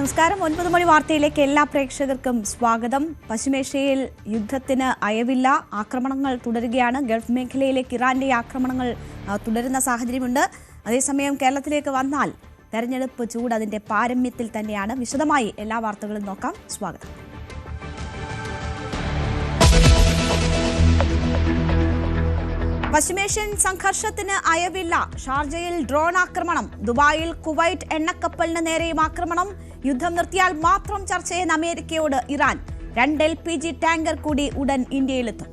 നമസ്കാരം. 9 മണി വാർത്തയിലേക്ക് എല്ലാ പ്രേക്ഷകർക്കും സ്വാഗതം. പശ്ചിമേഷ്യയിൽ യുദ്ധത്തിന് അയവില്ല. ആക്രമണങ്ങൾ തുടരുകയാണ്. ഗൾഫ് മേഖലയിലേക്ക് ഇറാന്റെ ആക്രമണങ്ങൾ തുടരുന്ന സാഹചര്യമുണ്ട്. അതേസമയം കേരളത്തിലേക്ക് വന്നാൽ തെരഞ്ഞെടുപ്പ് ചൂട് അതിന്റെ പാരമ്യത്തിൽ തന്നെയാണ്. വിശദമായി എല്ലാ വാർത്തകളും നോക്കാം. സ്വാഗതം. പശ്ചിമേഷ്യൻ സംഘർഷത്തിന് അയവില്ല. ഷാർജയിൽ ഡ്രോൺ ആക്രമണം. ദുബായിൽ കുവൈറ്റ് എണ്ണക്കപ്പലിന് നേരെയും ആക്രമണം. യുദ്ധം നിർത്തിയാൽ മാത്രം ചർച്ചയെന്ന് അമേരിക്കയോട് ഇറാൻ. 2 LPG ടാങ്കർ കൂടി ഉടൻ ഇന്ത്യയിലെത്തും.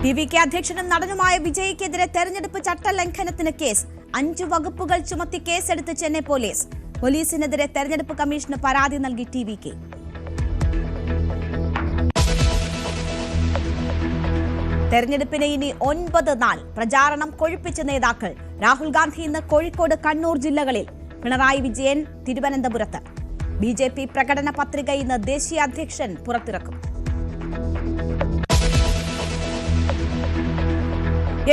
ടിവികെ അധ്യക്ഷനും നടനുമായ വിജയ്ക്കെതിരെ തെരഞ്ഞെടുപ്പ് ചട്ടലംഘനത്തിന് കേസ്. 5 വകുപ്പുകൾ ചുമത്തി കേസെടുത്ത് ചെന്നൈ പോലീസ്. പോലീസിനെതിരെ തെരഞ്ഞെടുപ്പ് കമ്മീഷന് പരാതി നൽകി ടിവികെ. തെരഞ്ഞെടുപ്പിന് ഇനി 9 നാൾ. പ്രചാരണം കൊഴുപ്പിച്ച നേതാക്കൾ. രാഹുൽ ഗാന്ധി ഇന്ന് കോഴിക്കോട്, കണ്ണൂർ ജില്ലകളിൽ. പിണറായി വിജയൻ തിരുവനന്തപുരത്ത്. BJP പ്രകടന പത്രിക ഇന്ന് ദേശീയ അധ്യക്ഷൻ പുറത്തിറക്കും.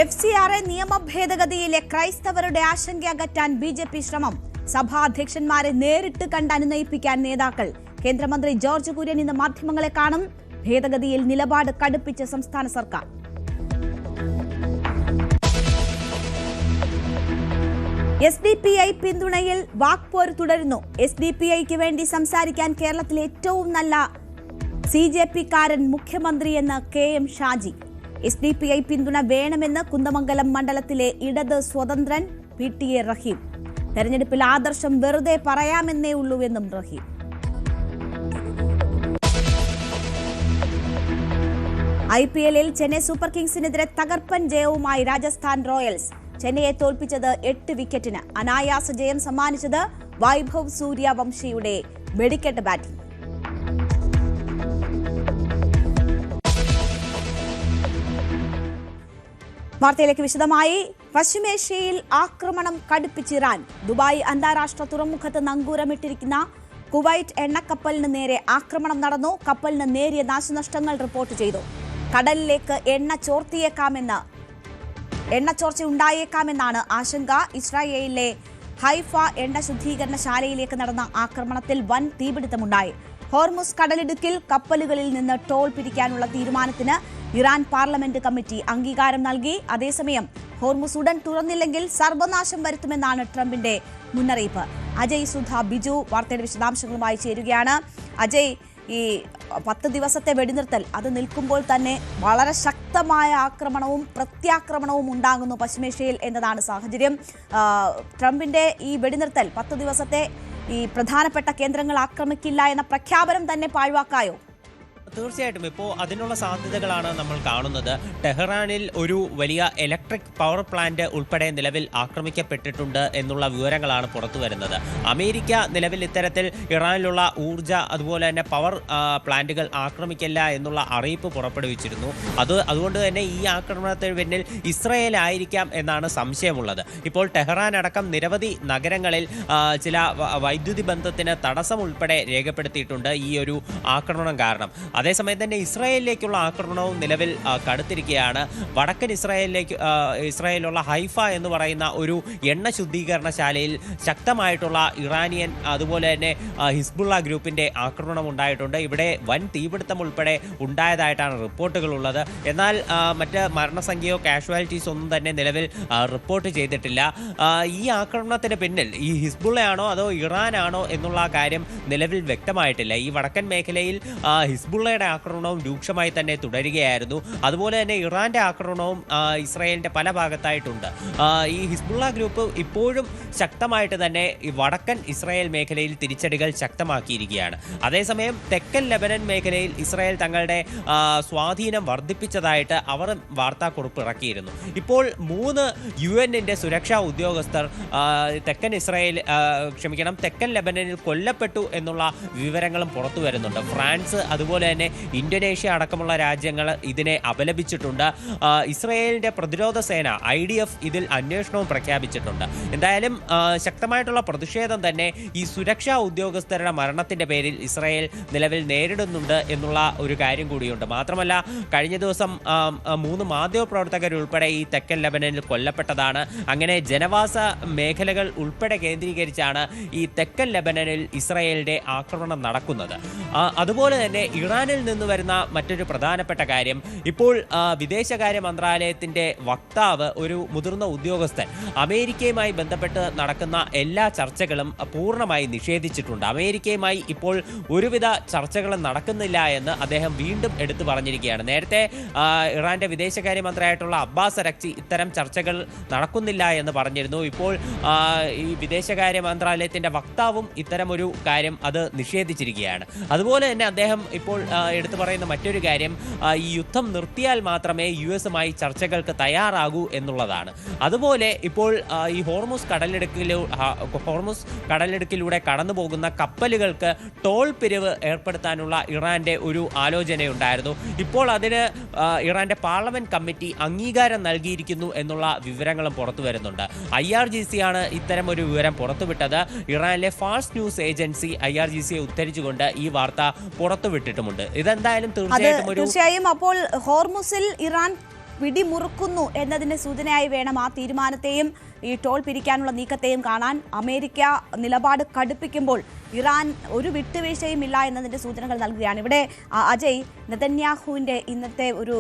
FCRA നിയമ ഭേദഗതിയിലെ ക്രൈസ്തവരുടെ ആശങ്ക അകറ്റാൻ BJP ശ്രമം. സഭാധ്യക്ഷന്മാരെ നേരിട്ട് കണ്ട് അനുനയിപ്പിക്കാൻ നേതാക്കൾ. കേന്ദ്രമന്ത്രി ജോർജ് കുര്യൻ ഇന്ന് മാധ്യമങ്ങളെ കാണും. ഭേദഗതിയിൽ നിലപാട് കടുപ്പിച്ച സംസ്ഥാന സർക്കാർ. SDPI പിന്തുണയിൽ വാക്പോര് തുടരുന്നു. SDPIക്ക് വേണ്ടി സംസാരിക്കാൻ കേരളത്തിലെ ഏറ്റവും നല്ല CJP-കാരൻ മുഖ്യമന്ത്രിയെന്ന് KM ഷാജി. SDPI പിന്തുണ വേണമെന്ന് കുന്ദമംഗലം മണ്ഡലത്തിലെ ഇടത് സ്വതന്ത്രൻ PTA റഹീം. തെരഞ്ഞെടുപ്പിൽ ആദർശം വെറുതെ പറയാമെന്നേ ഉള്ളൂവെന്നും റഹീം. IPL-ൽ ചെന്നൈ സൂപ്പർ കിങ്സിനെതിരെ തകർപ്പൻ ജയവുമായി രാജസ്ഥാൻ റോയൽസ്. ചെന്നൈയെ തോൽപ്പിച്ചത് 8 വിക്കറ്റിന്. അനായാസ ജയം സമ്മാനിച്ചത് വൈഭവ് സൂര്യവംശിയുടെ വെടിക്കെട്ട് ബാറ്റിംഗ്. വാർത്തയിലേക്ക് വിശദമായി. പശ്ചിമേഷ്യയിൽ ആക്രമണം കടുപ്പിച്ച് ഇറാൻ. ദുബായ് അന്താരാഷ്ട്ര തുറമുഖത്ത് നങ്കൂരമിട്ടിരിക്കുന്ന കുവൈറ്റ് എണ്ണക്കപ്പലിന് നേരെ ആക്രമണം നടന്നു. കപ്പലിന് നേരിയ നാശനഷ്ടങ്ങൾ റിപ്പോർട്ട് ചെയ്തു. കടലിലേക്ക് എണ്ണച്ചോർച്ച ഉണ്ടായേക്കാമെന്നാണ് ആശങ്ക. ഇസ്രായേലിലെ ഹൈഫ എണ്ണ ശുദ്ധീകരണശാലയിലേക്ക് നടന്ന ആക്രമണത്തിൽ വൻ തീപിടുത്തമുണ്ടായി. ഹോർമുസ് കടലിടുക്കിൽ കപ്പലുകളിൽ നിന്ന് ടോൾ പിരിക്കാനുള്ള തീരുമാനത്തിന് ഇറാൻ പാർലമെന്റ് കമ്മിറ്റി അംഗീകാരം നൽകി. അതേസമയം ഹോർമുസ് ഉടൻ തുറന്നില്ലെങ്കിൽ സർവനാശം വരുത്തുമെന്നാണ് ട്രംപിന്റെ മുന്നറിയിപ്പ്. അജയ് സുധ ബിജു വാർത്തയുടെ വിശദാംശങ്ങളുമായി ചേരുകയാണ്. അജയ്, ഈ 10 ദിവസത്തെ വെടിനിർത്തൽ അത് നിൽക്കുമ്പോൾ തന്നെ വളരെ ശക്തമായ ആക്രമണവും പ്രത്യാക്രമണവും ഉണ്ടാകുന്നു പശ്ചിമേഷ്യയിൽ എന്നതാണ് സാഹചര്യം. ട്രംപിന്റെ ഈ വെടിനിർത്തൽ 10 ദിവസത്തെ ഈ പ്രധാനപ്പെട്ട കേന്ദ്രങ്ങൾ ആക്രമിക്കില്ല എന്ന പ്രഖ്യാപനം തന്നെ പാഴ്വാക്കായോ? തീർച്ചയായിട്ടും ഇപ്പോൾ അതിനുള്ള സാധ്യതകളാണ് നമ്മൾ കാണുന്നത്. ടെഹ്റാനിൽ ഒരു വലിയ ഇലക്ട്രിക് പവർ പ്ലാന്റ് ഉൾപ്പെടെ നിലവിൽ ആക്രമിക്കപ്പെട്ടിട്ടുണ്ട് എന്നുള്ള വിവരങ്ങളാണ് പുറത്തു വരുന്നത്. അമേരിക്ക നിലവിൽ ഇത്തരത്തിൽ ഇറാനിലുള്ള ഊർജ്ജ അതുപോലെ തന്നെ പവർ പ്ലാന്റുകൾ ആക്രമിക്കില്ല എന്നുള്ള അറിയിപ്പ് പുറപ്പെടുവിച്ചിരുന്നു. അതുകൊണ്ട് തന്നെ ഈ ആക്രമണത്തിന് പിന്നിൽ ഇസ്രയേൽ ആയിരിക്കാം എന്നാണ് സംശയമുള്ളത്. ഇപ്പോൾ ടെഹ്റാൻ അടക്കം നിരവധി നഗരങ്ങളിൽ ചില വൈദ്യുതി ബന്ധത്തിന് തടസ്സം ഉൾപ്പെടെ രേഖപ്പെടുത്തിയിട്ടുണ്ട് ഈ ഒരു ആക്രമണം കാരണം. അതേസമയം തന്നെ ഇസ്രായേലിലേക്കുള്ള ആക്രമണവും നിലവിൽ കടുത്തിരിക്കുകയാണ്. വടക്കൻ ഇസ്രായേലിലുള്ള ഹൈഫ എന്ന് പറയുന്ന ഒരു എണ്ണ ശുദ്ധീകരണശാലയിൽ ശക്തമായിട്ടുള്ള ഇറാനിയൻ അതുപോലെ തന്നെ ഹിസ്ബുള്ള ഗ്രൂപ്പിന്റെ ആക്രമണം ഉണ്ടായിട്ടുണ്ട്. ഇവിടെ വൻ തീപിടുത്തം ഉൾപ്പെടെ ഉണ്ടായതായിട്ടാണ് റിപ്പോർട്ടുകളുള്ളത്. എന്നാൽ മറ്റ് മരണസംഖ്യയോ കാഷ്വാലിറ്റീസ് ഒന്നും തന്നെ നിലവിൽ റിപ്പോർട്ട് ചെയ്തിട്ടില്ല. ഈ ആക്രമണത്തിന് പിന്നിൽ ഈ ഹിസ്ബുള്ളയാണോ അതോ ഇറാനാണോ എന്നുള്ള കാര്യം നിലവിൽ വ്യക്തമായിട്ടില്ല. ഈ വടക്കൻ മേഖലയിൽ ഹിസ്ബുള്ളയുടെ ആക്രമണവും രൂക്ഷമായി തന്നെ തുടരുകയായിരുന്നു. അതുപോലെ തന്നെ ഇറാന്റെ ആക്രമണവും ഇസ്രായേലിന്റെ പല ഭാഗത്തായിട്ടുണ്ട്. ഈ ഹിസ്ബുള്ള ഗ്രൂപ്പ് ഇപ്പോഴും ശക്തമായിട്ട് തന്നെ ഈ വടക്കൻ ഇസ്രായേൽ മേഖലയിൽ തിരിച്ചടികൾ ശക്തമാക്കിയിരിക്കുകയാണ്. അതേസമയം തെക്കൻ ലെബനൻ മേഖലയിൽ ഇസ്രായേൽ തങ്ങളുടെ സ്വാധീനം വർദ്ധിപ്പിച്ചതായിട്ട് അവർ വാർത്താക്കുറിപ്പ് ഇറക്കിയിരുന്നു. ഇപ്പോൾ 3 UN-ന്റെ സുരക്ഷാ ഉദ്യോഗസ്ഥർ തെക്കൻ ലെബനനിൽ കൊല്ലപ്പെട്ടു എന്നുള്ള വിവരങ്ങളും പുറത്തു വരുന്നുണ്ട്. ഫ്രാൻസ് അതുപോലെ തന്നെ ഇന്തോനേഷ്യ അടക്കമുള്ള രാജ്യങ്ങൾ ഇതിനെ അപലപിച്ചിട്ടുണ്ട്. ഇസ്രയേലിൻ്റെ പ്രതിരോധ സേന IDF ഇതിൽ അന്വേഷണവും പ്രഖ്യാപിച്ചിട്ടുണ്ട്. എന്തായാലും ശക്തമായിട്ടുള്ള പ്രതിഷേധം തന്നെ ഈ സുരക്ഷാ ഉദ്യോഗസ്ഥരുടെ മരണത്തിൻ്റെ പേരിൽ ഇസ്രയേൽ നിലവിൽ നേരിടുന്നുണ്ട് എന്നുള്ള ഒരു കാര്യം കൂടിയുണ്ട്. മാത്രമല്ല കഴിഞ്ഞ ദിവസം 3 മാധ്യമപ്രവർത്തകരുൾപ്പെടെ ഈ തെക്കൻ ലെബനനിൽ കൊല്ലപ്പെട്ടതാണ്. അങ്ങനെ ജനവാസ മേഖലകൾ ഉൾപ്പെടെ കേന്ദ്രീകരിച്ചാണ് ഈ തെക്കൻ ലെബനനിൽ ഇസ്രയേലിൻ്റെ ആക്രമണം നടക്കുന്നത്. അതുപോലെ തന്നെ ഇറാനിൽ നിന്ന് വരുന്ന മറ്റൊരു പ്രധാനപ്പെട്ട കാര്യം, ഇപ്പോൾ വിദേശകാര്യ മന്ത്രാലയത്തിൻ്റെ വക്താവ്, ഒരു മുതിർന്ന ഉദ്യോഗസ്ഥൻ, അമേരിക്കയുമായി ബന്ധപ്പെട്ട് നടക്കുന്ന എല്ലാ ചർച്ചകളും പൂർണ്ണമായി നിഷേധിച്ചിട്ടുണ്ട്. അമേരിക്കയുമായി ഇപ്പോൾ ഒരുവിധ ചർച്ചകളും നടക്കുന്നില്ല എന്ന് അദ്ദേഹം വീണ്ടും എടുത്തു പറഞ്ഞിരിക്കുകയാണ്. നേരത്തെ ഇറാന്റെ വിദേശകാര്യ മന്ത്രിയായിട്ടുള്ള അബ്ബാസ് അരക്ചി ഇത്തരം ചർച്ചകൾ നടക്കുന്നില്ല എന്ന് പറഞ്ഞിരുന്നു. ഇപ്പോൾ ഈ വിദേശകാര്യ മന്ത്രാലയത്തിന്റെ വക്താവും ഇത്തരമൊരു കാര്യം അത് നിഷേധിച്ചിരിക്കുകയാണ്. അതുപോലെ തന്നെ അദ്ദേഹം ഇപ്പോൾ എടുത്തു പറയുന്ന മറ്റൊരു കാര്യം, ഈ യുദ്ധം നിർത്തിയാൽ മാത്രമേ US-മായി ചർച്ചകൾക്ക് തയ്യാറാകൂ എന്നുള്ളതാണ്. അതുപോലെ ഇപ്പോൾ ഈ ഹോർമുസ് കടലിടുക്കിലൂടെ കടന്നു പോകുന്ന കപ്പലുകൾക്ക് ടോൾ പിരിവ് ഏർപ്പെടുത്താനുള്ള ഇറാന്റെ ഒരു ആലോചനയുണ്ടായിരുന്നു. ഇപ്പോൾ അതിന് ഇറാന്റെ പാർലമെന്റ് കമ്മിറ്റി അംഗീകാരം നൽകിയിരിക്കുന്നു എന്നുള്ള വിവരങ്ങളും പുറത്തു വരുന്നുണ്ട്. IRGC ആണ് ഇത്തരം ഒരു വിവരം പുറത്തുവിട്ടത്. ഇറാനിലെ ഫാസ്റ്റ് ന്യൂസ് ഏജൻസി IRGCയെ ഉദ്ധരിച്ചുകൊണ്ട് ഈ വാർത്ത പുറത്തുവിട്ടിട്ടുമുണ്ട്. ഇതെന്തായാലും തീർച്ചയായും അപ്പോൾ ഹോർമുസിൽ ഇറാൻ പിടിമുറുക്കുന്നു എന്നതിന്റെ സൂചനയായി വേണം ആ തീരുമാനത്തെയും ഈ ടോൾ പിരിക്കാനുള്ള നീക്കത്തെയും കാണാൻ. അമേരിക്ക നിലപാട് കടുപ്പിക്കുമ്പോൾ ഇറാൻ ഒരു വിട്ടുവീഴ്ചയും ഇല്ല എന്നതിന്റെ സൂചനകൾ നൽകുകയാണ്. ഇവിടെ അജയ്, നെതന്യാഹുവിന്റെ ഇന്നത്തെ ഒരു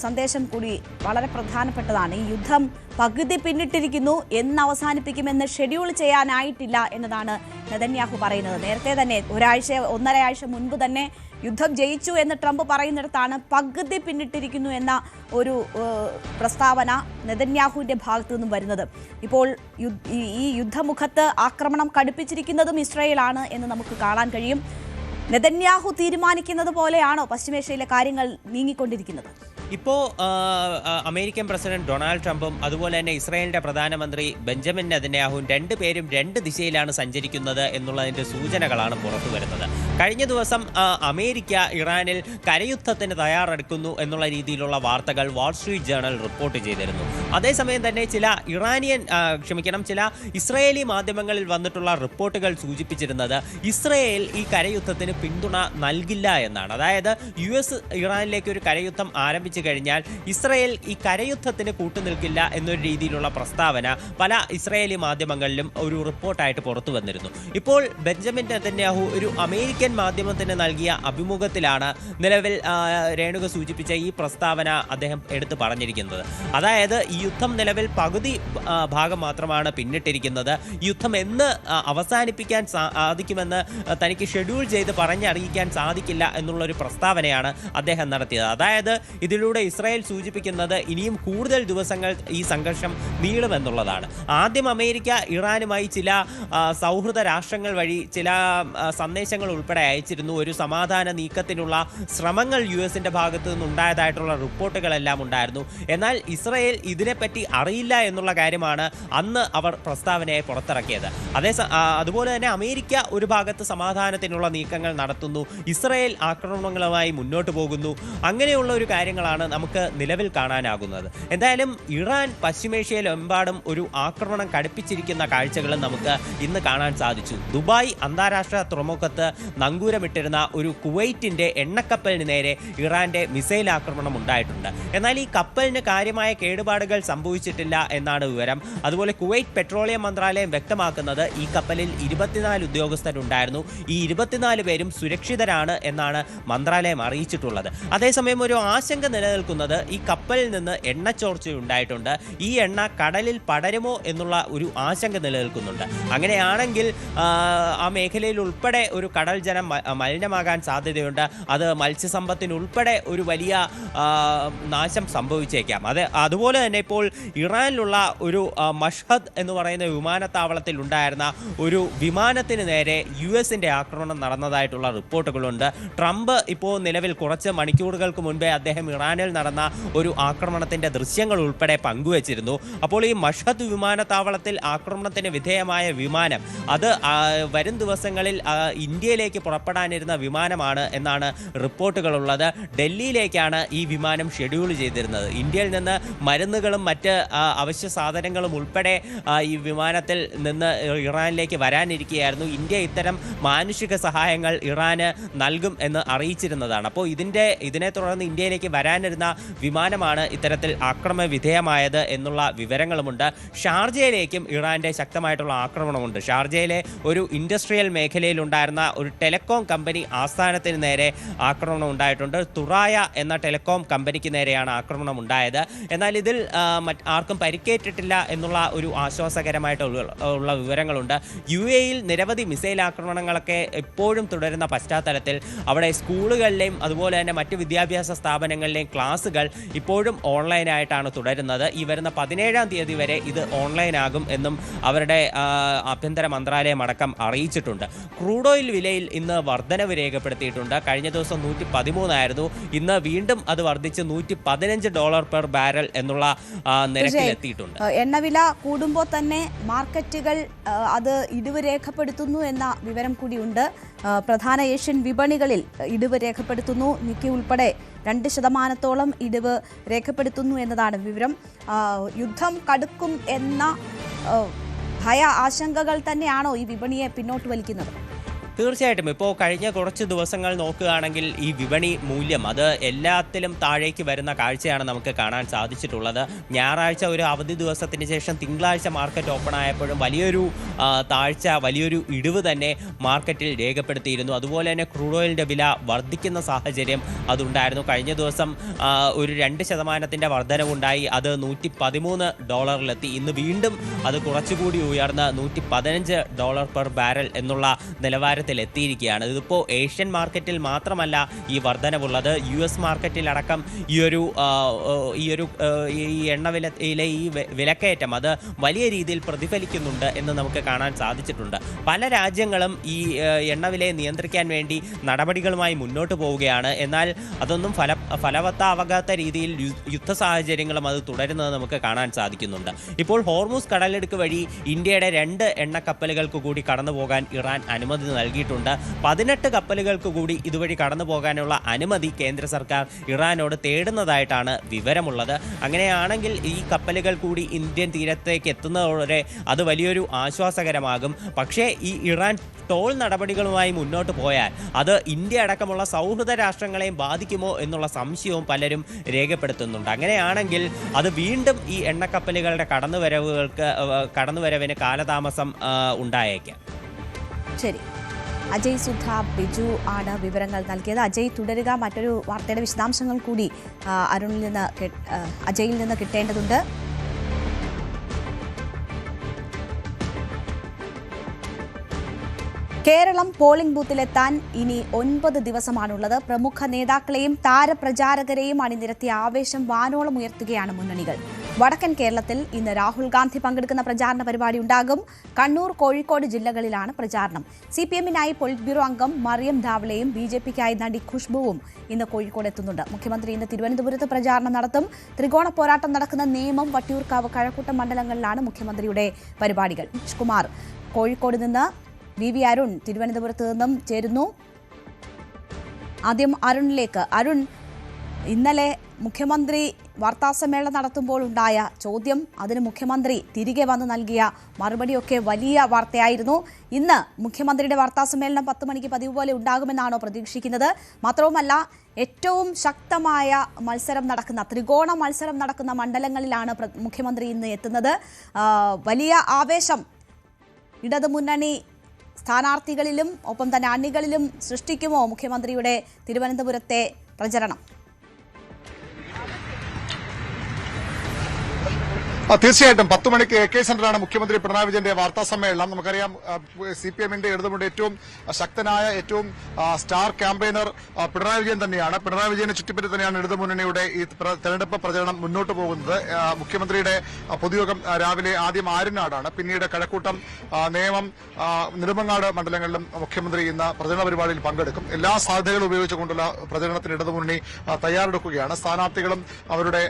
സന്ദേശം കൂടി വളരെ പ്രധാനപ്പെട്ടതാണ്. ഈ യുദ്ധം പകുതി പിന്നിട്ടിരിക്കുന്നു, എന്ന് അവസാനിപ്പിക്കുമെന്ന് ഷെഡ്യൂൾ ചെയ്യാനായിട്ടില്ല എന്നതാണ് നെതന്യാഹു പറയുന്നത്. നേരത്തെ തന്നെ 1.5 ആഴ്ച മുൻപ് തന്നെ യുദ്ധം ജയിച്ചു എന്ന് ട്രംപ് പറയുന്നിടത്താണ് പകുതി പിന്നിട്ടിരിക്കുന്നു എന്ന ഒരു പ്രസ്താവന നെതന്യാഹുവിൻ്റെ ഭാഗത്തു നിന്നും വരുന്നത്. ഇപ്പോൾ ഈ യുദ്ധമുഖത്ത് ആക്രമണം കടുപ്പിച്ചിരിക്കുന്നതും ഇസ്രായേലാണ് എന്ന് നമുക്ക് കാണാൻ കഴിയും. നെതന്യാഹു തീരുമാനിക്കുന്നത് പോലെയാണോ പശ്ചിമേഷ്യയിലെ കാര്യങ്ങൾ നീങ്ങിക്കൊണ്ടിരിക്കുന്നത്? ഇപ്പോൾ അമേരിക്കൻ പ്രസിഡന്റ് ഡൊണാൾഡ് ട്രംപും അതുപോലെ തന്നെ ഇസ്രായേലിന്റെ പ്രധാനമന്ത്രി ബെഞ്ചമിൻ നെതന്യാഹുവും രണ്ടുപേരും 2 ദിശയിലാണ് സഞ്ചരിക്കുന്നത് എന്നുള്ളതിന്റെ സൂചനകളാണ് പുറത്തു വരുന്നത്. കഴിഞ്ഞ ദിവസം അമേരിക്ക ഇറാനിൽ കരയുദ്ധത്തിന് തയ്യാറെടുക്കുന്നു എന്നുള്ള രീതിയിലുള്ള വാർത്തകൾ വാൾസ്ട്രീറ്റ് ജേർണൽ റിപ്പോർട്ട് ചെയ്തിരുന്നു. അതേസമയം തന്നെ ചില ഇസ്രായേലി മാധ്യമങ്ങളിൽ വന്നിട്ടുള്ള റിപ്പോർട്ടുകൾ സൂചിപ്പിച്ചിരുന്നത് ഇസ്രായേൽ ഈ കരയുദ്ധത്തിന് പിന്തുണ നൽകില്ല എന്നാണ്. അതായത് US ഇറാനിലേക്ക് ഒരു കരയുദ്ധം ആരംഭിച്ചു കഴിഞ്ഞാൽ ഇസ്രായേൽ ഈ കരയുദ്ധത്തിന് കൂട്ടുനിൽക്കില്ല എന്നൊരു രീതിയിലുള്ള പ്രസ്താവന പല ഇസ്രായേലി മാധ്യമങ്ങളിലും ഒരു റിപ്പോർട്ടായിട്ട് പുറത്തു വന്നിരുന്നു. ഇപ്പോൾ ബെഞ്ചമിൻ നെതന്യാഹു ഒരു അമേരിക്കൻ മാധ്യമത്തിന് നൽകിയ അഭിമുഖത്തിലാണ് നിലവിൽ രേണുക സൂചിപ്പിച്ച ഈ പ്രസ്താവന അദ്ദേഹം എടുത്തു പറഞ്ഞിരിക്കുന്നത്. അതായത് ഈ യുദ്ധം നിലവിൽ പകുതി ഭാഗം മാത്രമാണ് പിന്നിട്ടിരിക്കുന്നത്. യുദ്ധം എന്ന് അവസാനിപ്പിക്കാൻ സാധിക്കുമെന്ന് തനിക്ക് ഷെഡ്യൂൾ ചെയ്ത് പറഞ്ഞറിയിക്കാൻ സാധിക്കില്ല എന്നുള്ളൊരു പ്രസ്താവനയാണ് അദ്ദേഹം നടത്തിയത്. അതായത് ഇതിലൂടെ ഇസ്രായേൽ സൂചിപ്പിക്കുന്നത് ഇനിയും കൂടുതൽ ദിവസങ്ങൾ ഈ സംഘർഷം നീളുമെന്നുള്ളതാണ്. ആദ്യം അമേരിക്ക ഇറാനുമായി ചില സൗഹൃദ രാഷ്ട്രങ്ങൾ വഴി ചില സന്ദേശങ്ങൾ ഉൾപ്പെടെ അയച്ചിരുന്നു. ഒരു സമാധാന നീക്കത്തിനുള്ള ശ്രമങ്ങൾ US-ന്റെ ഭാഗത്തു നിന്നുണ്ടായതായിട്ടുള്ള റിപ്പോർട്ടുകളെല്ലാം ഉണ്ടായിരുന്നു. എന്നാൽ ഇസ്രായേൽ ഇതിനെപ്പറ്റി അറിയില്ല എന്നുള്ള കാര്യമാണ് അന്ന് അവർ പ്രസ്താവനയായി പുറത്തിറക്കിയത്. അതുപോലെ തന്നെ അമേരിക്ക ഒരു ഭാഗത്ത് സമാധാനത്തിനുള്ള നീക്കങ്ങൾ നടത്തുന്നു, ഇസ്രായേൽ ആക്രമണങ്ങളുമായി മുന്നോട്ട് പോകുന്നു. അങ്ങനെയുള്ള ഒരു കാര്യങ്ങളാണ് നമുക്ക് നിലവിൽ കാണാനാകുന്നത്. എന്തായാലും ഇറാൻ പശ്ചിമേഷ്യയിലെമ്പാടും ഒരു ആക്രമണം കടുപ്പിച്ചിരിക്കുന്ന കാഴ്ചകളും നമുക്ക് ഇന്ന് കാണാൻ സാധിച്ചു. ദുബായ് അന്താരാഷ്ട്ര തുറമുഖത്ത് നങ്കൂരമിട്ടിരുന്ന ഒരു കുവൈറ്റിന്റെ എണ്ണക്കപ്പലിന് നേരെ ഇറാന്റെ മിസൈൽ ആക്രമണം ഉണ്ടായിട്ടുണ്ട്. എന്നാൽ ഈ കപ്പലിന് കാര്യമായ കേടുപാടുകൾ സംഭവിച്ചിട്ടില്ല എന്നാണ് വിവരം. അതുപോലെ കുവൈറ്റ് പെട്രോളിയം മന്ത്രാലയം വ്യക്തമാക്കുന്നത് ഈ കപ്പലിൽ 24 ഉദ്യോഗസ്ഥരുണ്ടായിരുന്നു. ഈ 24 പേരും സുരക്ഷിതരാണ് എന്നാണ് മന്ത്രാലയം അറിയിച്ചിട്ടുള്ളത്. അതേസമയം ഒരു ആശങ്ക നിലനിൽക്കുന്നത് ഈ കപ്പലിൽ നിന്ന് എണ്ണച്ചോർച്ചയുണ്ടായിട്ടുണ്ട്. ഈ എണ്ണ കടലിൽ പടരുമോ എന്നുള്ള ഒരു ആശങ്ക നിലനിൽക്കുന്നുണ്ട്. അങ്ങനെയാണെങ്കിൽ ആ മേഖലയിൽ ഉൾപ്പെടെ ഒരു കടൽ ജലം മലിനമാകാൻ സാധ്യതയുണ്ട്. അത് മത്സ്യസമ്പത്തിനുൾപ്പെടെ ഒരു വലിയ നാശം സംഭവിച്ചേക്കാം. അതുപോലെ തന്നെ ഇപ്പോൾ ഇറാനിലുള്ള ഒരു മഷ്ഹദ് എന്ന് പറയുന്ന വിമാനത്താവളത്തിൽ ഉണ്ടായിരുന്ന ഒരു വിമാനത്തിന് നേരെ US-ന്റെ ആക്രമണം നടന്നതായിട്ടുള്ള റിപ്പോർട്ടുകളുണ്ട്. ട്രംപ് ഇപ്പോൾ നിലവിൽ കുറച്ച് മണിക്കൂറുകൾക്ക് മുൻപേ അദ്ദേഹം ഇറാൻ ഇറാനിൽ നടന്ന ഒരു ആക്രമണത്തിന്റെ ദൃശ്യങ്ങൾ ഉൾപ്പെടെ പങ്കുവച്ചിരുന്നു. അപ്പോൾ ഈ മഷ്ഹദ് വിമാനത്താവളത്തിൽ ആക്രമണത്തിന് വിധേയമായ വിമാനം അത് വരും ദിവസങ്ങളിൽ ഇന്ത്യയിലേക്ക് പുറപ്പെടാനിരുന്ന വിമാനമാണ് എന്നാണ് റിപ്പോർട്ടുകളുള്ളത്. ഡൽഹിയിലേക്കാണ് ഈ വിമാനം ഷെഡ്യൂൾ ചെയ്തിരുന്നത്. ഇന്ത്യയിൽ നിന്ന് മരുന്നുകളും മറ്റ് അവശ്യ സാധനങ്ങളും ഉൾപ്പെടെ ഈ വിമാനത്തിൽ നിന്ന് ഇറാനിലേക്ക് വരാനിരിക്കുകയായിരുന്നു. ഇന്ത്യ ഇത്തരം മാനുഷിക സഹായങ്ങൾ ഇറാന് നൽകും എന്ന് അറിയിച്ചിരുന്നതാണ്. അപ്പോൾ ഇതിനെ തുടർന്ന് ഇന്ത്യയിലേക്ക് വരാനിരുന്ന വിമാനമാണ് ഇത്തരത്തിൽ ആക്രമണ വിധേയമായത് എന്നുള്ള വിവരങ്ങളുമുണ്ട്. ഷാർജയിലേക്കും ഇറാന്റെ ശക്തമായിട്ടുള്ള ആക്രമണമുണ്ട്. ഷാർജയിലെ ഒരു ഇൻഡസ്ട്രിയൽ മേഖലയിലുണ്ടായിരുന്ന ഒരു ടെലികോം കമ്പനി ആസ്ഥാനത്തിന് നേരെ ആക്രമണം ഉണ്ടായിട്ടുണ്ട്. തുറായ എന്ന ടെലികോം കമ്പനിക്ക് നേരെയാണ് ആക്രമണം ഉണ്ടായത്. എന്നാൽ ഇതിൽ ആർക്കും പരിക്കേറ്റിട്ടില്ല എന്നുള്ള ഒരു ആശ്വാസകരമായിട്ടുള്ള വിവരങ്ങളുണ്ട്. UAEയിൽ നിരവധി മിസൈൽ ആക്രമണങ്ങളൊക്കെ എപ്പോഴും തുടരുന്ന പശ്ചാത്തലത്തിൽ അവിടെ സ്കൂളുകളിലെയും അതുപോലെ തന്നെ മറ്റ് വിദ്യാഭ്യാസ സ്ഥാപനങ്ങളിലെയും ക്ലാസുകൾ ഇപ്പോഴും ഓൺലൈനായിട്ടാണ് തുടരുന്നത്. ഈ വരുന്ന 17-ാം തീയതി വരെ ഇത് ഓൺലൈനാകും എന്നും അവരുടെ ആഭ്യന്തര മന്ത്രാലയം അടക്കം അറിയിച്ചിട്ടുണ്ട്. ക്രൂഡ് ഓയിൽ വിലയിൽ ഇന്ന് വർധനവ് രേഖപ്പെടുത്തിയിട്ടുണ്ട്. കഴിഞ്ഞ ദിവസം 113 ആയിരുന്നു. ഇന്ന് വീണ്ടും അത് വർദ്ധിച്ച് $115 പെർ ബാരൽ എന്നുള്ള നിരക്കിലെത്തിയിട്ടുണ്ട്. എണ്ണവില കൂടുമ്പോൾ തന്നെ മാർക്കറ്റുകൾ അത് ഇടിവ് രേഖപ്പെടുത്തുന്നു എന്ന വിവരം കൂടിയുണ്ട്. പ്രധാന ഏഷ്യൻ വിപണികളിൽ ഇടിവ് രേഖപ്പെടുത്തുന്നു. നിക്കി ഉൾപ്പെടെ 2% ഇടിവ് രേഖപ്പെടുത്തുന്നു എന്നതാണ് വിവരം. യുദ്ധം കടുക്കും എന്ന ഭയ ആശങ്കകൾ തന്നെയാണോ ഈ വിപണിയെ പിന്നോട്ട് വലിക്കുന്നത്? തീർച്ചയായിട്ടും ഇപ്പോൾ കഴിഞ്ഞ കുറച്ച് ദിവസങ്ങൾ നോക്കുകയാണെങ്കിൽ ഈ വിപണി മൂല്യം അത് എല്ലാത്തിലും താഴേക്ക് വരുന്ന കാഴ്ചയാണ് നമുക്ക് കാണാൻ സാധിച്ചിട്ടുള്ളത്. ഞായറാഴ്ച ഒരു അവധി ദിവസത്തിന് ശേഷം തിങ്കളാഴ്ച മാർക്കറ്റ് ഓപ്പൺ ആയപ്പോഴും വലിയൊരു താഴ്ച, വലിയൊരു ഇടിവ് തന്നെ മാർക്കറ്റിൽ രേഖപ്പെടുത്തിയിരുന്നു. അതുപോലെ തന്നെ ക്രൂഡ് ഓയിലിൻ്റെ വില വർദ്ധിക്കുന്ന സാഹചര്യം അതുണ്ടായിരുന്നു. കഴിഞ്ഞ ദിവസം ഒരു 2% വർധനവുണ്ടായി. അത് $113 ഇന്ന് വീണ്ടും അത് കുറച്ചുകൂടി ഉയർന്ന് $115 പെർ ബാരൽ എന്നുള്ള നിലവാരത്തിൽ എത്തിയിരിക്കുകയാണ്. ഇതിപ്പോൾ ഏഷ്യൻ മാർക്കറ്റിൽ മാത്രമല്ല ഈ വർധനവുള്ളത്. US മാർക്കറ്റിലടക്കം ഈ എണ്ണവിലയിലെ ഈ വിലക്കയറ്റം അത് വലിയ രീതിയിൽ പ്രതിഫലിക്കുന്നുണ്ട് എന്ന് നമുക്ക് കാണാൻ സാധിച്ചിട്ടുണ്ട്. പല രാജ്യങ്ങളും ഈ എണ്ണവിലയെ നിയന്ത്രിക്കാൻ വേണ്ടി നടപടികളുമായി മുന്നോട്ട് പോവുകയാണ്. എന്നാൽ അതൊന്നും ഫലവത്താവാത്ത രീതിയിൽ യുദ്ധ സാഹചര്യങ്ങളും അത് തുടരുന്നത് നമുക്ക് കാണാൻ സാധിക്കുന്നുണ്ട്. ഇപ്പോൾ ഹോർമൂസ് കടലിടുക്ക് വഴി ഇന്ത്യയുടെ 2 എണ്ണക്കപ്പലുകൾക്ക് കൂടി കടന്നു പോകാൻ ഇറാൻ അനുമതി നൽകിയിട്ടുണ്ട്. 18 കപ്പലുകൾക്ക് കൂടി ഇതുവഴി കടന്നു പോകാനുള്ള അനുമതി കേന്ദ്ര സർക്കാർ ഇറാനോട് തേടുന്നതായിട്ടാണ് വിവരമുള്ളത്. അങ്ങനെയാണെങ്കിൽ ഈ കപ്പലുകൾ കൂടി ഇന്ത്യൻ തീരത്തേക്ക് എത്തുന്നതോടെ അത് വലിയൊരു ആശ്വാസകരമാകും. പക്ഷേ ഈ ഇറാൻ ടോൾ നടപടികളുമായി മുന്നോട്ട് പോയാൽ അത് ഇന്ത്യ അടക്കമുള്ള സൗഹൃദ രാഷ്ട്രങ്ങളെയും ബാധിക്കുമോ എന്നുള്ള സംശയവും പലരും രേഖപ്പെടുത്തുന്നുണ്ട്. അങ്ങനെയാണെങ്കിൽ അത് വീണ്ടും ഈ എണ്ണക്കപ്പലുകളുടെ കടന്നുവരവിന് കാലതാമസം ഉണ്ടായേക്കാം. ശരി, അജയ് സുധ ബിജു ആണ് വിവരങ്ങൾ നൽകിയത്. അജയ് തുടരുക. മറ്റൊരു വാർത്തയുടെ വിശദാംശങ്ങൾ കൂടി അജയിൽ നിന്ന് കിട്ടേണ്ടതുണ്ട്. കേരളം പോളിംഗ് ബൂത്തിലെത്താൻ ഇനി 9 ദിവസമാണുള്ളത്. പ്രമുഖ നേതാക്കളെയും താരപ്രചാരകരെയും അണിനിരത്തിയ ആവേശം വാനോളം ഉയർത്തുകയാണ് മുന്നണികൾ. വടക്കൻ കേരളത്തിൽ ഇന്ന് രാഹുൽ ഗാന്ധി പങ്കെടുക്കുന്ന പ്രചാരണ പരിപാടി ഉണ്ടാകും. കണ്ണൂർ, കോഴിക്കോട് ജില്ലകളിലാണ് പ്രചാരണം. CPM-നായി പൊളിറ്റ് ബ്യൂറോ അംഗം മറിയം ധാവളയും BJP-ക്കായി നടി ഖുഷ്ബുവും ഇന്ന് കോഴിക്കോട് എത്തുന്നുണ്ട്. മുഖ്യമന്ത്രി ഇന്ന് തിരുവനന്തപുരത്ത് പ്രചാരണം നടത്തും. ത്രികോണ പോരാട്ടം നടക്കുന്ന നേമം, വട്ടിയൂർക്കാവ്, കഴക്കൂട്ടം മണ്ഡലങ്ങളിലാണ് മുഖ്യമന്ത്രിയുടെ പരിപാടികൾ. കുമാർ കോഴിക്കോട് നിന്ന്, VV അരുൺ തിരുവനന്തപുരത്ത് നിന്നും ചേരുന്നു. ആദ്യം അരുണിലേക്ക്. അരുൺ, ഇന്നലെ മുഖ്യമന്ത്രി വാർത്താസമ്മേളനം നടത്തുമ്പോൾ ഉണ്ടായ ചോദ്യം, അതിന് മുഖ്യമന്ത്രി തിരികെ വന്ന് നൽകിയ മറുപടിയൊക്കെ വലിയ വാർത്തയായിരുന്നു. ഇന്ന് മുഖ്യമന്ത്രിയുടെ വാർത്താസമ്മേളനം 10 മണിക്ക് പതിവ് പോലെ ഉണ്ടാകുമെന്നാണോ പ്രതീക്ഷിക്കുന്നത്? മാത്രവുമല്ല, ഏറ്റവും ശക്തമായ മത്സരം നടക്കുന്ന, ത്രികോണ മത്സരം നടക്കുന്ന മണ്ഡലങ്ങളിലാണ് മുഖ്യമന്ത്രി ഇന്ന് എത്തുന്നത്. വലിയ ആവേശം ഇടതുമുന്നണി സ്ഥാനാർത്ഥികളിലും ഒപ്പം തന്നെ അണികളിലും സൃഷ്ടിക്കുമോ മുഖ്യമന്ത്രിയുടെ തിരുവനന്തപുരത്തെ പ്രചരണം? തീർച്ചയായിട്ടും 10 മണിക്ക് AK സെന്ററാണ് മുഖ്യമന്ത്രി പിണറായി വിജയന്റെ വാർത്താ സമ്മേളനം. നമുക്കറിയാം CPM-ന്റെ ഇടതുമുണ്ട് ഏറ്റവും ശക്തനായ ഏറ്റവും സ്റ്റാർ ക്യാമ്പയിനർ പിണറായി വിജയൻ തന്നെയാണ്. പിണറായി വിജയനെ ചുറ്റിപ്പറ്റി തന്നെയാണ് ഇടതുമുന്നണിയുടെ ഈ തെരഞ്ഞെടുപ്പ് പ്രചരണം മുന്നോട്ട് പോകുന്നത്. മുഖ്യമന്ത്രിയുടെ പൊതുയോഗം രാവിലെ ആദ്യം ആര്യനാടാണ്, പിന്നീട് കഴക്കൂട്ടം, നേമം, നെടുമങ്ങാട് മണ്ഡലങ്ങളിലും മുഖ്യമന്ത്രി ഇന്ന് പ്രചരണ പരിപാടിയിൽ പങ്കെടുക്കും. എല്ലാ സാധ്യതകളും ഉപയോഗിച്ചുകൊണ്ടുള്ള പ്രചരണത്തിന് ഇടതുമുന്നണി തയ്യാറെടുക്കുകയാണ്. സ്ഥാനാർത്ഥികളും അവരുടെ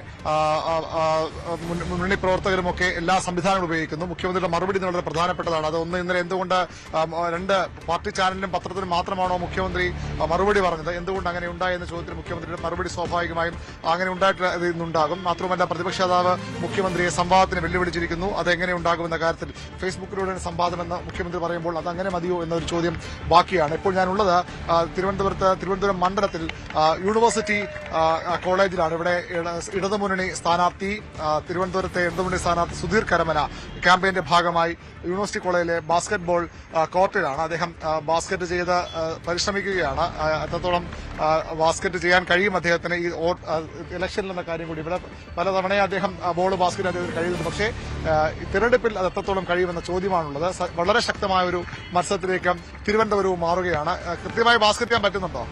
മുന്നണി പ്രവർത്തകരുമൊക്കെ എല്ലാ സംവിധാനങ്ങളും ഉപയോഗിക്കുന്നു. മുഖ്യമന്ത്രിയുടെ മറുപടി വളരെ പ്രധാനപ്പെട്ടതാണ്. അത് ഒന്ന് ഇന്നലെ എന്തുകൊണ്ട് 2 പാർട്ടി ചാനലിലും പത്രത്തിലും മാത്രമാണോ മുഖ്യമന്ത്രി മറുപടി പറഞ്ഞത്, എന്തുകൊണ്ട് അങ്ങനെ ഉണ്ടായെന്ന ചോദ്യത്തിന് മുഖ്യമന്ത്രിയുടെ മറുപടി സ്വാഭാവികമായും അങ്ങനെ ഉണ്ടായിട്ട് ഇന്നുണ്ടാകും. മാത്രമല്ല പ്രതിപക്ഷ നേതാവ് മുഖ്യമന്ത്രിയെ സംവാദത്തിന് വെല്ലുവിളിച്ചിരിക്കുന്നു. അതെങ്ങനെ ഉണ്ടാകുമെന്ന കാര്യത്തിൽ ഫേസ്ബുക്കിലൂടെ സംവാദമെന്ന് മുഖ്യമന്ത്രി പറയുമ്പോൾ അത് അങ്ങനെ മതിയോ എന്നൊരു ചോദ്യം ബാക്കിയാണ്. ഇപ്പോൾ ഞാനുള്ളത് തിരുവനന്തപുരം മണ്ഡലത്തിൽ യൂണിവേഴ്സിറ്റി കോളേജിലാണ്. ഇവിടെ ഇടതുമുന്നണി സ്ഥാനാർത്ഥി തിരുവനന്തപുരത്തെ ഇടതുമുന്നണി സ്ഥാനാർത്ഥി സുധീർ കരമന ക്യാമ്പയിന്റെ ഭാഗമായി യൂണിവേഴ്സിറ്റി കോളേജിലെ ബാസ്കറ്റ്ബോൾ കോർട്ടിലാണ്. അദ്ദേഹം ബാസ്കറ്റ് ചെയ്ത് പരിശ്രമിക്കുകയാണ്. എത്രത്തോളം ബാസ്കറ്റ് ചെയ്യാൻ കഴിയും അദ്ദേഹത്തിന് ഈ ഇലക്ഷനിൽ എന്ന കാര്യം കൂടി ഇവിടെ പലതവണ അദ്ദേഹം ബോൾ ബാസ്കറ്റ് അദ്ദേഹത്തിന് കഴിയുന്നുണ്ട്. പക്ഷേ തിരഞ്ഞെടുപ്പിൽ അത് എത്രത്തോളം കഴിയുമെന്ന ചോദ്യമാണുള്ളത്. വളരെ ശക്തമായ ഒരു മത്സരത്തിലേക്ക് തിരുവനന്തപുരവും മാറുകയാണ്. കൃത്യമായി ബാസ്കറ്റ് ചെയ്യാൻ പറ്റുന്നുണ്ടോ?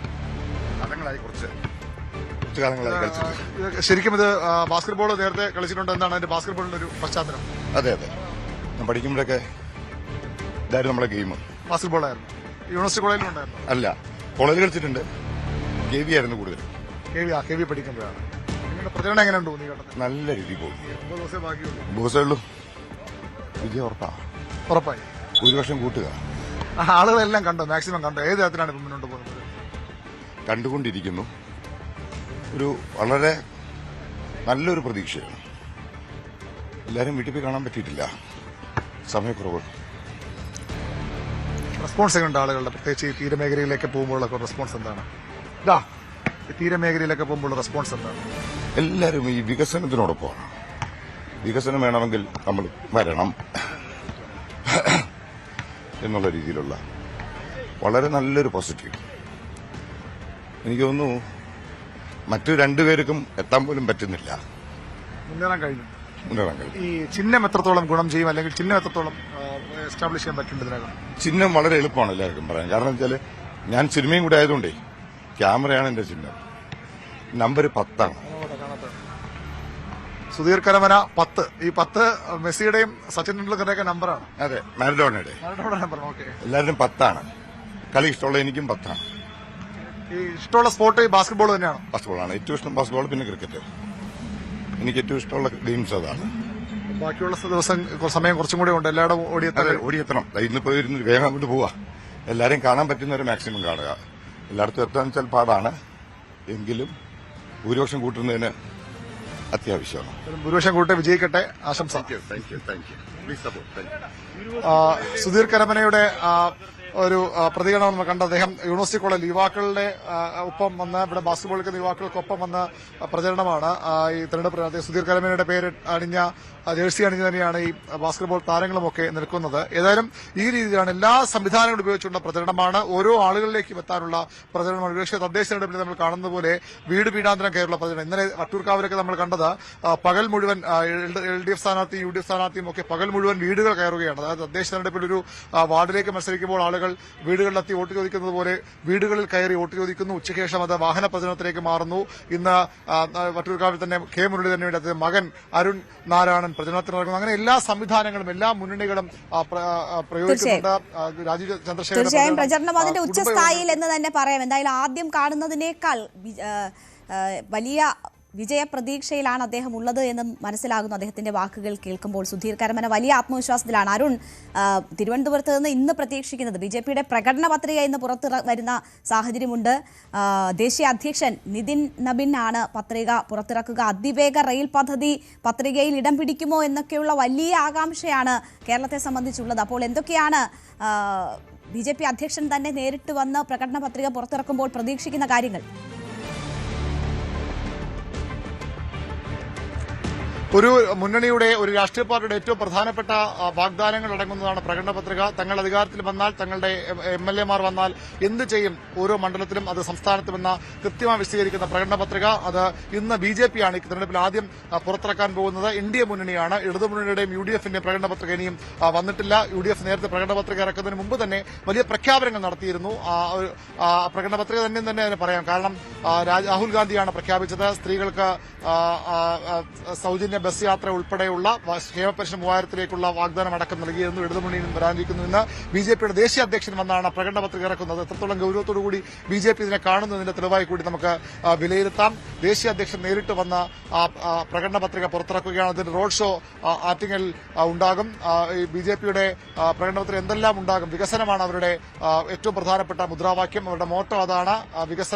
ശരിക്കും ഇത് ബാസ്കറ്റ്ബോൾ നേരത്തെ കളിച്ചിട്ടുണ്ട്. എന്താണ് അതിന്റെ ബാസ്കറ്റ്ബോളിന്റെ ഒരു പശ്ചാത്തലം? അതെ ഞാൻ പഠിക്കുമ്പോഴൊക്കെ ഇതായിരുന്നു നമ്മളെ ഗെയിം. ബാസ്കറ്റ്ബോൾ ആയിരുന്നു. യൂണിവേഴ്സിറ്റി കോളേജിലും ഉണ്ടായിരുന്നു? അല്ല, കോളേജിൽ കളിച്ചിട്ടുണ്ട്. KV ആയിരുന്നു കൂടുതൽ. KV പഠിക്കുമ്പോഴാണ്. നിങ്ങളുടെ പ്രചരണം എങ്ങനെയുണ്ട്? നല്ല രീതിയിൽ പോകും. 9 ദിവസമേ ബാക്കിയുള്ളൂ. ദിവസമേ ഉള്ളൂ. വിജയം ഉറപ്പായി. ഒരു വർഷം കൂട്ടുക. ആളുകളെല്ലാം കണ്ടോ? മാക്സിമം കണ്ടോ? ഏത് തരത്തിലാണ് ഇപ്പം മുന്നോട്ട് പോകുന്നത്? കണ്ടുകൊണ്ടിരിക്കുന്നു. ഒരു വളരെ നല്ലൊരു പ്രതീക്ഷയാണ്. എല്ലാവരും വീട്ടിൽ പോയി കാണാൻ പറ്റിയിട്ടില്ല, സമയക്കുറവ്. റെസ്പോൺസ് എങ്ങനെയുണ്ട് ആളുകളുടെ? പ്രത്യേകിച്ച് ഈ തീരമേഖലയിലേക്ക് പോകുമ്പോഴൊക്കെ റെസ്പോൺസ് എന്താണ്? തീരമേഖലയിലൊക്കെ പോകുമ്പോൾ റെസ്പോൺസ് എന്താണ്? എല്ലാവരും ഈ വികസനത്തിനോടൊപ്പമാണ്. വികസനം വേണമെങ്കിൽ നമ്മൾ വരണം എന്നുള്ള രീതിയിലുള്ള വളരെ നല്ലൊരു പോസിറ്റീവ്. എനിക്ക് തോന്നുന്നു മറ്റു 2 പേർക്കും എത്താൻ പോലും പറ്റുന്നില്ല. മുന്നേറാൻ കഴിഞ്ഞു. ഈ ചിഹ്നം എത്രത്തോളം ഗുണം ചെയ്യും, അല്ലെങ്കിൽ ചിഹ്നം എത്രത്തോളം എസ്റ്റാബ്ലിഷ് ചെയ്യാൻ പറ്റുന്നതിനകം? ചിഹ്നം വളരെ എളുപ്പമാണ് എല്ലാവർക്കും പറയാൻ. കാരണം വെച്ചാൽ ഞാൻ സിനിമയും കൂടെ ആയതുകൊണ്ടേ ക്യാമറയാണ് എന്റെ ചിഹ്നം. നമ്പർ 10 ആണ്. സുധീർ കരമന 10. ഈ 10 മെസ്സിയുടെയും സച്ചിൻ ടെണ്ടുൽക്കറുടെയൊക്കെ നമ്പറാണ്. അതെ, മാരഡോണയുടെ നമ്പർ. ഓക്കെ, എല്ലാവരും 10 ആണ്. കളി ഇഷ്ടമുള്ള എനിക്കും 10 ആണ്. ഈ ഇഷ്ടമുള്ള സ്പോർട്ട് ബാസ്കറ്റ്ബോൾ തന്നെയാണ്? ബാസ്കറ്റ്ബോളാണ് ഏറ്റവും ഇഷ്ടം. ബാസ്കറ്റ്ബോൾ, പിന്നെ ക്രിക്കറ്റ്. എനിക്ക് ഏറ്റവും ഇഷ്ടമുള്ള ഗെയിംസ് അതാണ്. ബാക്കിയുള്ള ദിവസം സമയം കുറച്ചും കൂടെ ഉണ്ട്. എല്ലായിടും ഓടിയെത്തണം. ഇന്നിപ്പോ വേഗം അങ്ങോട്ട് പോവാ. എല്ലാരെയും കാണാൻ പറ്റുന്നവരെ മാക്സിമം കാണുക. എല്ലായിടത്തും എത്താൻ വെച്ചാൽ പാടാണ്, എങ്കിലും ഭൂരിപക്ഷം കൂട്ടുന്നതിന് അത്യാവശ്യമാണ്. ഭൂരിപക്ഷം കൂട്ടി വിജയിക്കട്ടെ. ആശംസ. സുധീർ കരമനയുടെ ഒരു പ്രതികരണം നമ്മൾ കണ്ട. അദ്ദേഹം യൂണിവേഴ്സിറ്റി കോളേജ് യുവാക്കളുടെ ഒപ്പം വന്ന് ഇവിടെ ബാസ്കറ്റ്ബോൾ കളിക്കുന്ന യുവാക്കൾക്കൊപ്പം വന്ന പ്രചരണമാണ് ഈ തെരഞ്ഞെടുപ്പ്. സുധീർ കരമനയുടെ പേര് അണിഞ്ഞ ജേഴ്സി അണിഞ്ഞ് തന്നെയാണ് ഈ ബാസ്കറ്റ്ബോൾ താരങ്ങളുമൊക്കെ നിൽക്കുന്നത്. ഏതായാലും ഈ രീതിയിലാണ് എല്ലാ സംവിധാനങ്ങളും ഉപയോഗിച്ചുള്ള പ്രചരണമാണ്. ഓരോ ആളുകളിലേക്കും എത്താനുള്ള പ്രചരണമാണ്. ഒരുപക്ഷെ തദ്ദേശ തെരഞ്ഞെടുപ്പിൽ നമ്മൾ കാണുന്ന പോലെ വീട് വീടാന്തരം കയറുള്ള പ്രചരണം. ഇന്നലെ വട്ടിയൂർക്കാവിലൊക്കെ നമ്മൾ കണ്ടത് പകൽ മുഴുവൻ LDF സ്ഥാനാർത്ഥിയും UDF സ്ഥാനാർത്ഥിയും ഒക്കെ പകൽ മുഴുവൻ വീടുകൾ കയറുകയാണ്. അതായത് തദ്ദേശ തെരഞ്ഞെടുപ്പിൽ ഒരു വാർഡിലേക്ക് മത്സരിക്കുമ്പോൾ ആളുകൾ വീടുകളിലെത്തി വോട്ട് ചോദിക്കുന്നത് പോലെ വീടുകളിൽ കയറി വോട്ട് ചോദിക്കുന്നു. ഉച്ചയ്ക്ക് ശേഷം അത് വാഹന പ്രചരണത്തിലേക്ക് മാറുന്നു. ഇന്ന് വട്ടിയൂർക്കാവിൽ തന്നെ K മുരളീധരന് വേണ്ടി മകൻ അരുൺ നാരായണൻ പ്രചരണത്തിന് നടക്കുന്നു. അങ്ങനെ എല്ലാ സംവിധാനങ്ങളും എല്ലാ മുന്നണികളും പ്രയോഗിക്കുന്നുണ്ട്. രാജീവ് ചന്ദ്രശേഖരൻ തീർച്ചയായും പ്രചരണം അതിന്റെ ഉച്ചസ്ഥായിയിൽ എന്ന് തന്നെ പറയാം. എന്തായാലും ആദ്യം കാണുന്നതിനേക്കാൾ വലിയ വിജയപ്രതീക്ഷയിലാണ് അദ്ദേഹം ഉള്ളത് എന്ന് മനസ്സിലാകുന്നു അദ്ദേഹത്തിന്റെ വാക്കുകൾ കേൾക്കുമ്പോൾ. സുധീർ കരമന വലിയ ആത്മവിശ്വാസത്തിലാണ്. അരുൺ, തിരുവനന്തപുരത്ത് നിന്ന് ഇന്ന് പ്രതീക്ഷിക്കുന്നത് BJPയുടെ പ്രകടന പത്രിക ഇന്ന് പുറത്തു വരുന്ന സാഹചര്യമുണ്ട്. ദേശീയ അധ്യക്ഷൻ നിതിൻ നബിൻ ആണ് പത്രിക പുറത്തിറക്കുക. അതിവേഗ റെയിൽ പദ്ധതി പത്രികയിൽ ഇടം പിടിക്കുമോ എന്നൊക്കെയുള്ള വലിയ ആകാംക്ഷയാണ് കേരളത്തെ സംബന്ധിച്ചുള്ളത്. അപ്പോൾ എന്തൊക്കെയാണ് BJP അധ്യക്ഷൻ തന്നെ നേരിട്ട് വന്ന് പ്രകടന പത്രിക പുറത്തിറക്കുമ്പോൾ പ്രതീക്ഷിക്കുന്ന കാര്യങ്ങൾ? ഒരു മുന്നണിയുടെ ഒരു രാഷ്ട്രീയ പാർട്ടിയുടെ ഏറ്റവും പ്രധാനപ്പെട്ട വാഗ്ദാനങ്ങൾ അടങ്ങുന്നതാണ് പ്രകടന പത്രിക. തങ്ങൾ അധികാരത്തിൽ വന്നാൽ, തങ്ങളുടെ MLA-മാർ വന്നാൽ എന്ത് ചെയ്യും ഓരോ മണ്ഡലത്തിലും, അത് സംസ്ഥാനത്തുമെന്ന കൃത്യമായി വിശദീകരിക്കുന്ന പ്രകടന പത്രിക. അത് ഇന്ന് BJP ആണ് ഈ തെരഞ്ഞെടുപ്പിൽ ആദ്യം പുറത്തിറക്കാൻ പോകുന്നത്. NDA മുന്നണിയാണ്. ഇടതുമുന്നണിയുടെയും UDF-ന്റെയും പ്രകടന പത്രിക ഇനിയും വന്നിട്ടില്ല. UDF നേരത്തെ പ്രകടന പത്രിക ഇറക്കുന്നതിന് മുമ്പ് തന്നെ വലിയ പ്രഖ്യാപനങ്ങൾ നടത്തിയിരുന്നു. പ്രകടന പത്രിക തന്നെ അതിന് പറയാം. കാരണം രാഹുൽ ഗാന്ധിയാണ് പ്രഖ്യാപിച്ചത് സ്ത്രീകൾക്ക് സൗജന്യ ബസ് യാത്ര ഉൾപ്പെടെയുള്ള ക്ഷേമ പെൻഷൻ 3000-ലേക്കുള്ള വാഗ്ദാനം അടക്കം നൽകിയിരുന്നു. ഇടതുമുന്നണിയിൽ നിന്ന് വരാനിരിക്കുന്നു. ഇന്ന് BJP-യുടെ ദേശീയ അധ്യക്ഷൻ വന്നാണ് പ്രകടന പത്രിക ഇറക്കുന്നത്. എത്രത്തോളം ഗൌരവത്തോടുകൂടി BJP ഇതിനെ കാണുന്നതിന്റെ തെളിവായി കൂടി നമുക്ക് വിലയിരുത്താം. ദേശീയ അധ്യക്ഷൻ നേരിട്ട് വന്ന പ്രകടന പത്രിക പുറത്തിറക്കുകയാണ്. അതിന് റോഡ് ഷോ ആറ്റിങ്ങൽ ഉണ്ടാകും. BJP-യുടെ പ്രകടന പത്രിക എന്തെല്ലാം ഉണ്ടാകും? വികസനമാണ് അവരുടെ ഏറ്റവും പ്രധാനപ്പെട്ട മുദ്രാവാക്യം. അവരുടെ മോട്ടോ അതാണ്.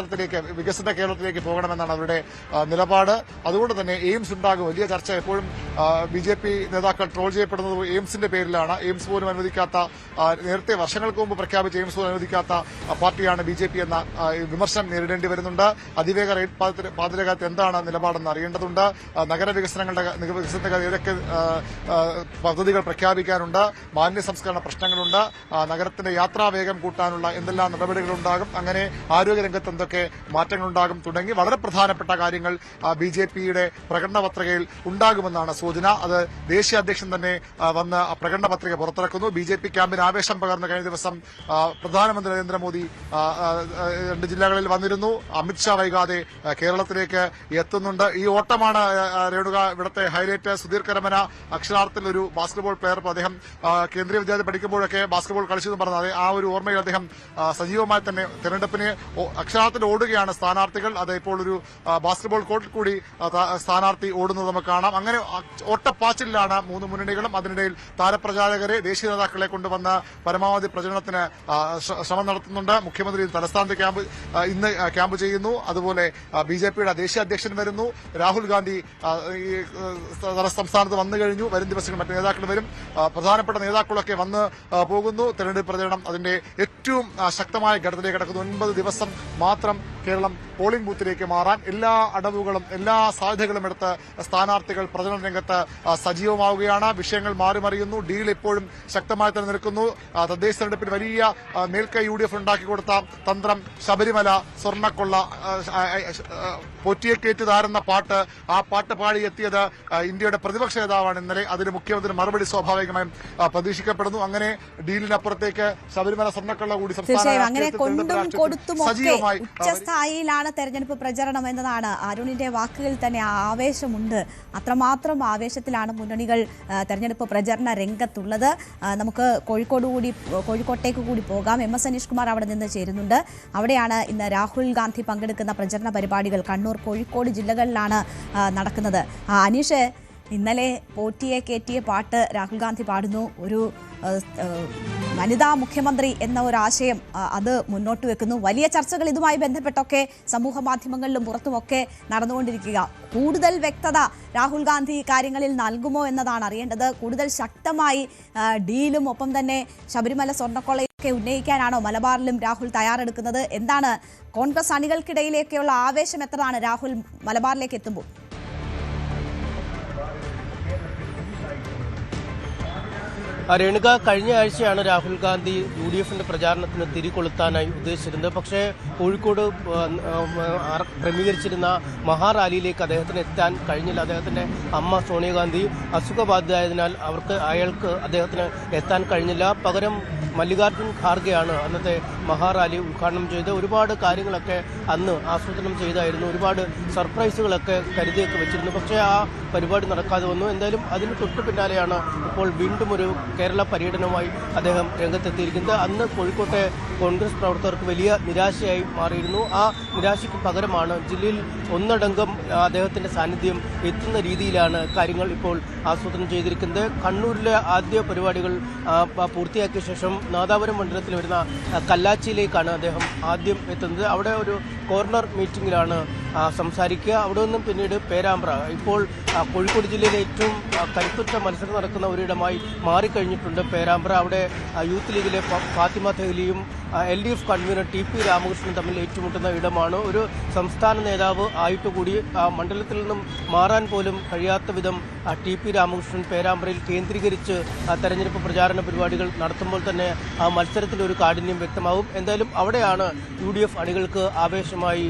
വികസിത കേരളത്തിലേക്ക് പോകണമെന്നാണ് അവരുടെ നിലപാട്. അതുകൊണ്ട് തന്നെ എയിംസ് ഉണ്ടാകും. വലിയ ചർച്ച എപ്പോഴും BJP നേതാക്കൾ ട്രോൾ ചെയ്യപ്പെടുന്നത് എയിംസിന്റെ പേരിലാണ്. എയിംസ് പോലും അനുവദിക്കാത്ത, നേരത്തെ വർഷങ്ങൾക്ക് മുമ്പ് പ്രഖ്യാപിച്ച എയിംസ് പോലും അനുവദിക്കാത്ത പാർട്ടിയാണ് BJP എന്ന വിമർശനം നേരിടേണ്ടി വരുന്നുണ്ട്. അതിവേഗ റെയിൽ പാതയുടെ കാര്യത്തിൽ എന്താണ് നിലപാടെന്ന് അറിയേണ്ടതുണ്ട്. വികസനത്തിന്റെ ഏതൊക്കെ പദ്ധതികൾ പ്രഖ്യാപിക്കാനുണ്ട്, മാലിന്യ സംസ്കരണ പ്രശ്നങ്ങളുണ്ട്, നഗരത്തിന്റെ യാത്രാവേഗം കൂട്ടാനുള്ള എന്തെല്ലാം നടപടികളുണ്ടാകും, അങ്ങനെ ആരോഗ്യരംഗത്ത് എന്തൊക്കെ മാറ്റങ്ങളുണ്ടാകും തുടങ്ങി വളരെ പ്രധാനപ്പെട്ട കാര്യങ്ങൾ BJP-യുടെ പ്രകടന പത്രികയിൽ ഉണ്ടാകുമെന്നാണ് സൂചന. അത് ദേശീയ അധ്യക്ഷൻ തന്നെ വന്ന് പ്രകടന പത്രിക പുറത്തിറക്കുന്നു. BJP ക്യാമ്പിന് ആവേശം പകർന്ന കഴിഞ്ഞ ദിവസം പ്രധാനമന്ത്രി നരേന്ദ്രമോദി 2 ജില്ലകളിൽ വന്നിരുന്നു. അമിത്ഷാ വൈകാതെ കേരളത്തിലേക്ക് എത്തുന്നുണ്ട്. ഈ ഓട്ടമാണ് രേണുക ഇവിടുത്തെ ഹൈലൈറ്റ്. സുധീർ കരമന അക്ഷരാർത്ഥത്തിൽ ഒരു ബാസ്കറ്റ്ബോൾ പ്ലെയർ. അദ്ദേഹം കേന്ദ്രീയ വിദ്യാലയത്തിൽ പഠിക്കുമ്പോഴൊക്കെ ബാസ്കറ്റ്ബോൾ കളിച്ചു എന്ന് പറഞ്ഞത് ആ ഒരു ഓർമ്മയിൽ അദ്ദേഹം സജീവമായി തന്നെ തെരഞ്ഞെടുപ്പിന് അക്ഷരാർത്ഥത്തിൽ ഓടുകയാണ് സ്ഥാനാർത്ഥികൾ. അത് ഇപ്പോൾ ഒരു ബാസ്കറ്റ്ബോൾ കോർട്ടിൽ കൂടി സ്ഥാനാർത്ഥി ഓടുന്നത് നമുക്ക് കാണാം. അങ്ങനെ ഓട്ടപ്പാച്ചിലാണ് 3 മുന്നണികളും. അതിനിടയിൽ താരപ്രചാരകരെ, ദേശീയ നേതാക്കളെ കൊണ്ടുവന്ന് പരമാവധി പ്രചരണത്തിന് ശ്രമം നടത്തുന്നുണ്ട്. മുഖ്യമന്ത്രി തലസ്ഥാനത്ത് ഇന്ന് ക്യാമ്പ് ചെയ്യുന്നു. അതുപോലെ BJP-യുടെ ദേശീയ അധ്യക്ഷൻ വരുന്നു. രാഹുൽ ഗാന്ധി സംസ്ഥാനത്ത് വന്നു കഴിഞ്ഞു. വരും ദിവസങ്ങളിൽ മറ്റ് നേതാക്കൾ വരും. പ്രധാനപ്പെട്ട നേതാക്കളൊക്കെ വന്ന് പോകുന്നു. തെരഞ്ഞെടുപ്പ് പ്രചരണം അതിന്റെ ഏറ്റവും ശക്തമായ ഘട്ടത്തിലേക്ക് കടക്കുന്നു. 9 ദിവസം മാത്രം കേരളം പോളിംഗ് ബൂത്തിലേക്ക് മാറാൻ എല്ലാ അടവുകളും എല്ലാ സാധ്യതകളും എടുത്ത് സ്ഥാനാർത്ഥികൾ പ്രചരണ രംഗത്ത് സജീവമാവുകയാണ്. വിഷയങ്ങൾ മാറിമറിയുന്നു. ഡീൽ ഇപ്പോഴും ശക്തമായി തന്നെ നിൽക്കുന്നു. തദ്ദേശ തെരഞ്ഞെടുപ്പിൽ വലിയ മേൽക്കൈ UDF ഉണ്ടാക്കിക്കൊടുത്ത തന്ത്രം ശബരിമല സ്വർണ്ണക്കൊള്ള, പൊറ്റിയേക്കേറ്റ് താരുന്ന പാട്ട്, ആ പാട്ട് പാടിയെത്തിയത് ഇന്ത്യയുടെ പ്രതിപക്ഷ നേതാവാണ് ഇന്നലെ. അതിന് മുഖ്യമന്ത്രി മറുപടി സ്വാഭാവികമായും പ്രതീക്ഷിക്കപ്പെടുന്നു. അങ്ങനെ ഡീലിനപ്പുറത്തേക്ക് ശബരിമല സ്വർണ്ണക്കൊള്ള കൂടി സജീവമായി ഉച്ചസ്ഥായിയിലാണ് തെരഞ്ഞെടുപ്പ് പ്രചരണം എന്നതാണ് അരുണിന്റെ വാക്കുകളിൽ തന്നെ ആവേശമുണ്ട്. അത്രമാത്രം ആവേശത്തിലാണ് മുന്നണികൾ തെരഞ്ഞെടുപ്പ് പ്രചരണ രംഗത്തുള്ളത്. നമുക്ക് കോഴിക്കോട്ടേക്ക് കൂടി പോകാം. MS അനീഷ് കുമാർ അവിടെ നിന്ന് ചേരുന്നുണ്ട്. അവിടെയാണ് ഇന്ന് രാഹുൽ ഗാന്ധി പങ്കെടുക്കുന്ന പ്രചരണ പരിപാടികൾ കണ്ണൂർ, കോഴിക്കോട് ജില്ലകളിലാണ് നടക്കുന്നത്. അനീഷ്, ഇന്നലെ പോറ്റിയെ കയറ്റിയ പാട്ട് രാഹുൽ ഗാന്ധി പാടുന്നു. ഒരു വനിതാ മുഖ്യമന്ത്രി എന്ന ഒരു ആശയം അത് മുന്നോട്ട് വെക്കുന്നു. വലിയ ചർച്ചകൾ ഇതുമായി ബന്ധപ്പെട്ടൊക്കെ സമൂഹ മാധ്യമങ്ങളിലും പുറത്തുമൊക്കെ നടന്നുകൊണ്ടിരിക്കുക. കൂടുതൽ വ്യക്തത രാഹുൽ ഗാന്ധി കാര്യങ്ങളിൽ നൽകുമോ എന്നതാണ് അറിയേണ്ടത്. കൂടുതൽ ശക്തമായി ഡീലും ഒപ്പം തന്നെ ശബരിമല സ്വർണ്ണക്കൊള്ളയൊക്കെ ഉന്നയിക്കാനാണോ മലബാറിലും രാഹുൽ തയ്യാറെടുക്കുന്നത്? എന്താണ് കോൺഗ്രസ് അണികൾക്കിടയിലേക്കുള്ള ആവേശം? എത്രയാണ് രാഹുൽ മലബാറിലേക്ക് എത്തുമ്പോൾ? രേണുക, കഴിഞ്ഞ ആഴ്ചയാണ് രാഹുൽ ഗാന്ധി UDF-ന്റെ പ്രചാരണത്തിന് തിരികൊളുത്താനായി ഉദ്ദേശിച്ചിരുന്നത്. പക്ഷേ കോഴിക്കോട് ക്രമീകരിച്ചിരുന്ന മഹാറാലിയിലേക്ക് അദ്ദേഹത്തിന് എത്താൻ കഴിഞ്ഞില്ല. അദ്ദേഹത്തിന്റെ അമ്മ സോണിയാഗാന്ധി അസുഖബാധിതയായതിനാൽ അയാൾക്ക് അദ്ദേഹത്തിന് എത്താൻ കഴിഞ്ഞില്ല. പകരം മല്ലികാർജുൻ ഖാർഗെയാണ് അന്നത്തെ മഹാറാലി ഉദ്ഘാടനം ചെയ്ത്. ഒരുപാട് കാര്യങ്ങളൊക്കെ അന്ന് ആസൂത്രണം ചെയ്തായിരുന്നു. ഒരുപാട് സർപ്രൈസുകളൊക്കെ കരുതിയൊക്കെ വെച്ചിരുന്നു. പക്ഷേ ആ പരിപാടി നടക്കാതെ വന്നു. എന്തായാലും അതിന് തൊട്ടു പിന്നാലെയാണ് ഇപ്പോൾ വീണ്ടും ഒരു കേരള പര്യടനവുമായി അദ്ദേഹം രംഗത്തെത്തിയിരിക്കുന്നത്. അന്ന് കോഴിക്കോട്ടെ കോൺഗ്രസ് പ്രവർത്തകർക്ക് വലിയ നിരാശയായി മാറിയിരുന്നു. ആ നിരാശയ്ക്ക് പകരമാണ് ജില്ലയിൽ ഒന്നടങ്കം അദ്ദേഹത്തിന്റെ സാന്നിധ്യം എത്തുന്ന രീതിയിലാണ് കാര്യങ്ങൾ ഇപ്പോൾ ആസൂത്രണം ചെയ്തിരിക്കുന്നത്. കണ്ണൂരിലെ ആദ്യ പരിപാടികൾ പൂർത്തിയാക്കിയ ശേഷം നാദാപുരം മണ്ഡലത്തിൽ വരുന്ന കല്ലാച്ചിയിലേക്കാണ് അദ്ദേഹം ആദ്യം എത്തുന്നത്. അവിടെ ഒരു കോർണർ മീറ്റിംഗിലാണ് സംസാരിക്കുക. അവിടെ നിന്നും പിന്നീട് പേരാമ്പ്ര, ഇപ്പോൾ കോഴിക്കോട് ജില്ലയിലെ ഏറ്റവും കരുത്തുറ്റ മത്സരം നടക്കുന്ന ഒരിടമായി മാറിക്കഴിഞ്ഞിട്ടുണ്ട് പേരാമ്പ്ര. അവിടെ യൂത്ത് ലീഗിലെ ഫാത്തിമ തെഹ്ലിയും LDF കൺവീനർ TP രാമകൃഷ്ണൻ തമ്മിൽ ഏറ്റുമുട്ടുന്ന ഇടമാണ്. ഒരു സംസ്ഥാന നേതാവ് ആയിട്ടുകൂടി മണ്ഡലത്തിൽ നിന്നും മാറാൻ പോലും കഴിയാത്ത വിധം TP രാമകൃഷ്ണൻ പേരാമ്പ്രയിൽ കേന്ദ്രീകരിച്ച് തെരഞ്ഞെടുപ്പ് പ്രചാരണ പരിപാടികൾ നടത്തുമ്പോൾ തന്നെ ആ മത്സരത്തിൽ ഒരു കാഠിന്യം വ്യക്തമാവും. എന്തായാലും അവിടെയാണ് UDF അണികൾക്ക് ആവേശമായി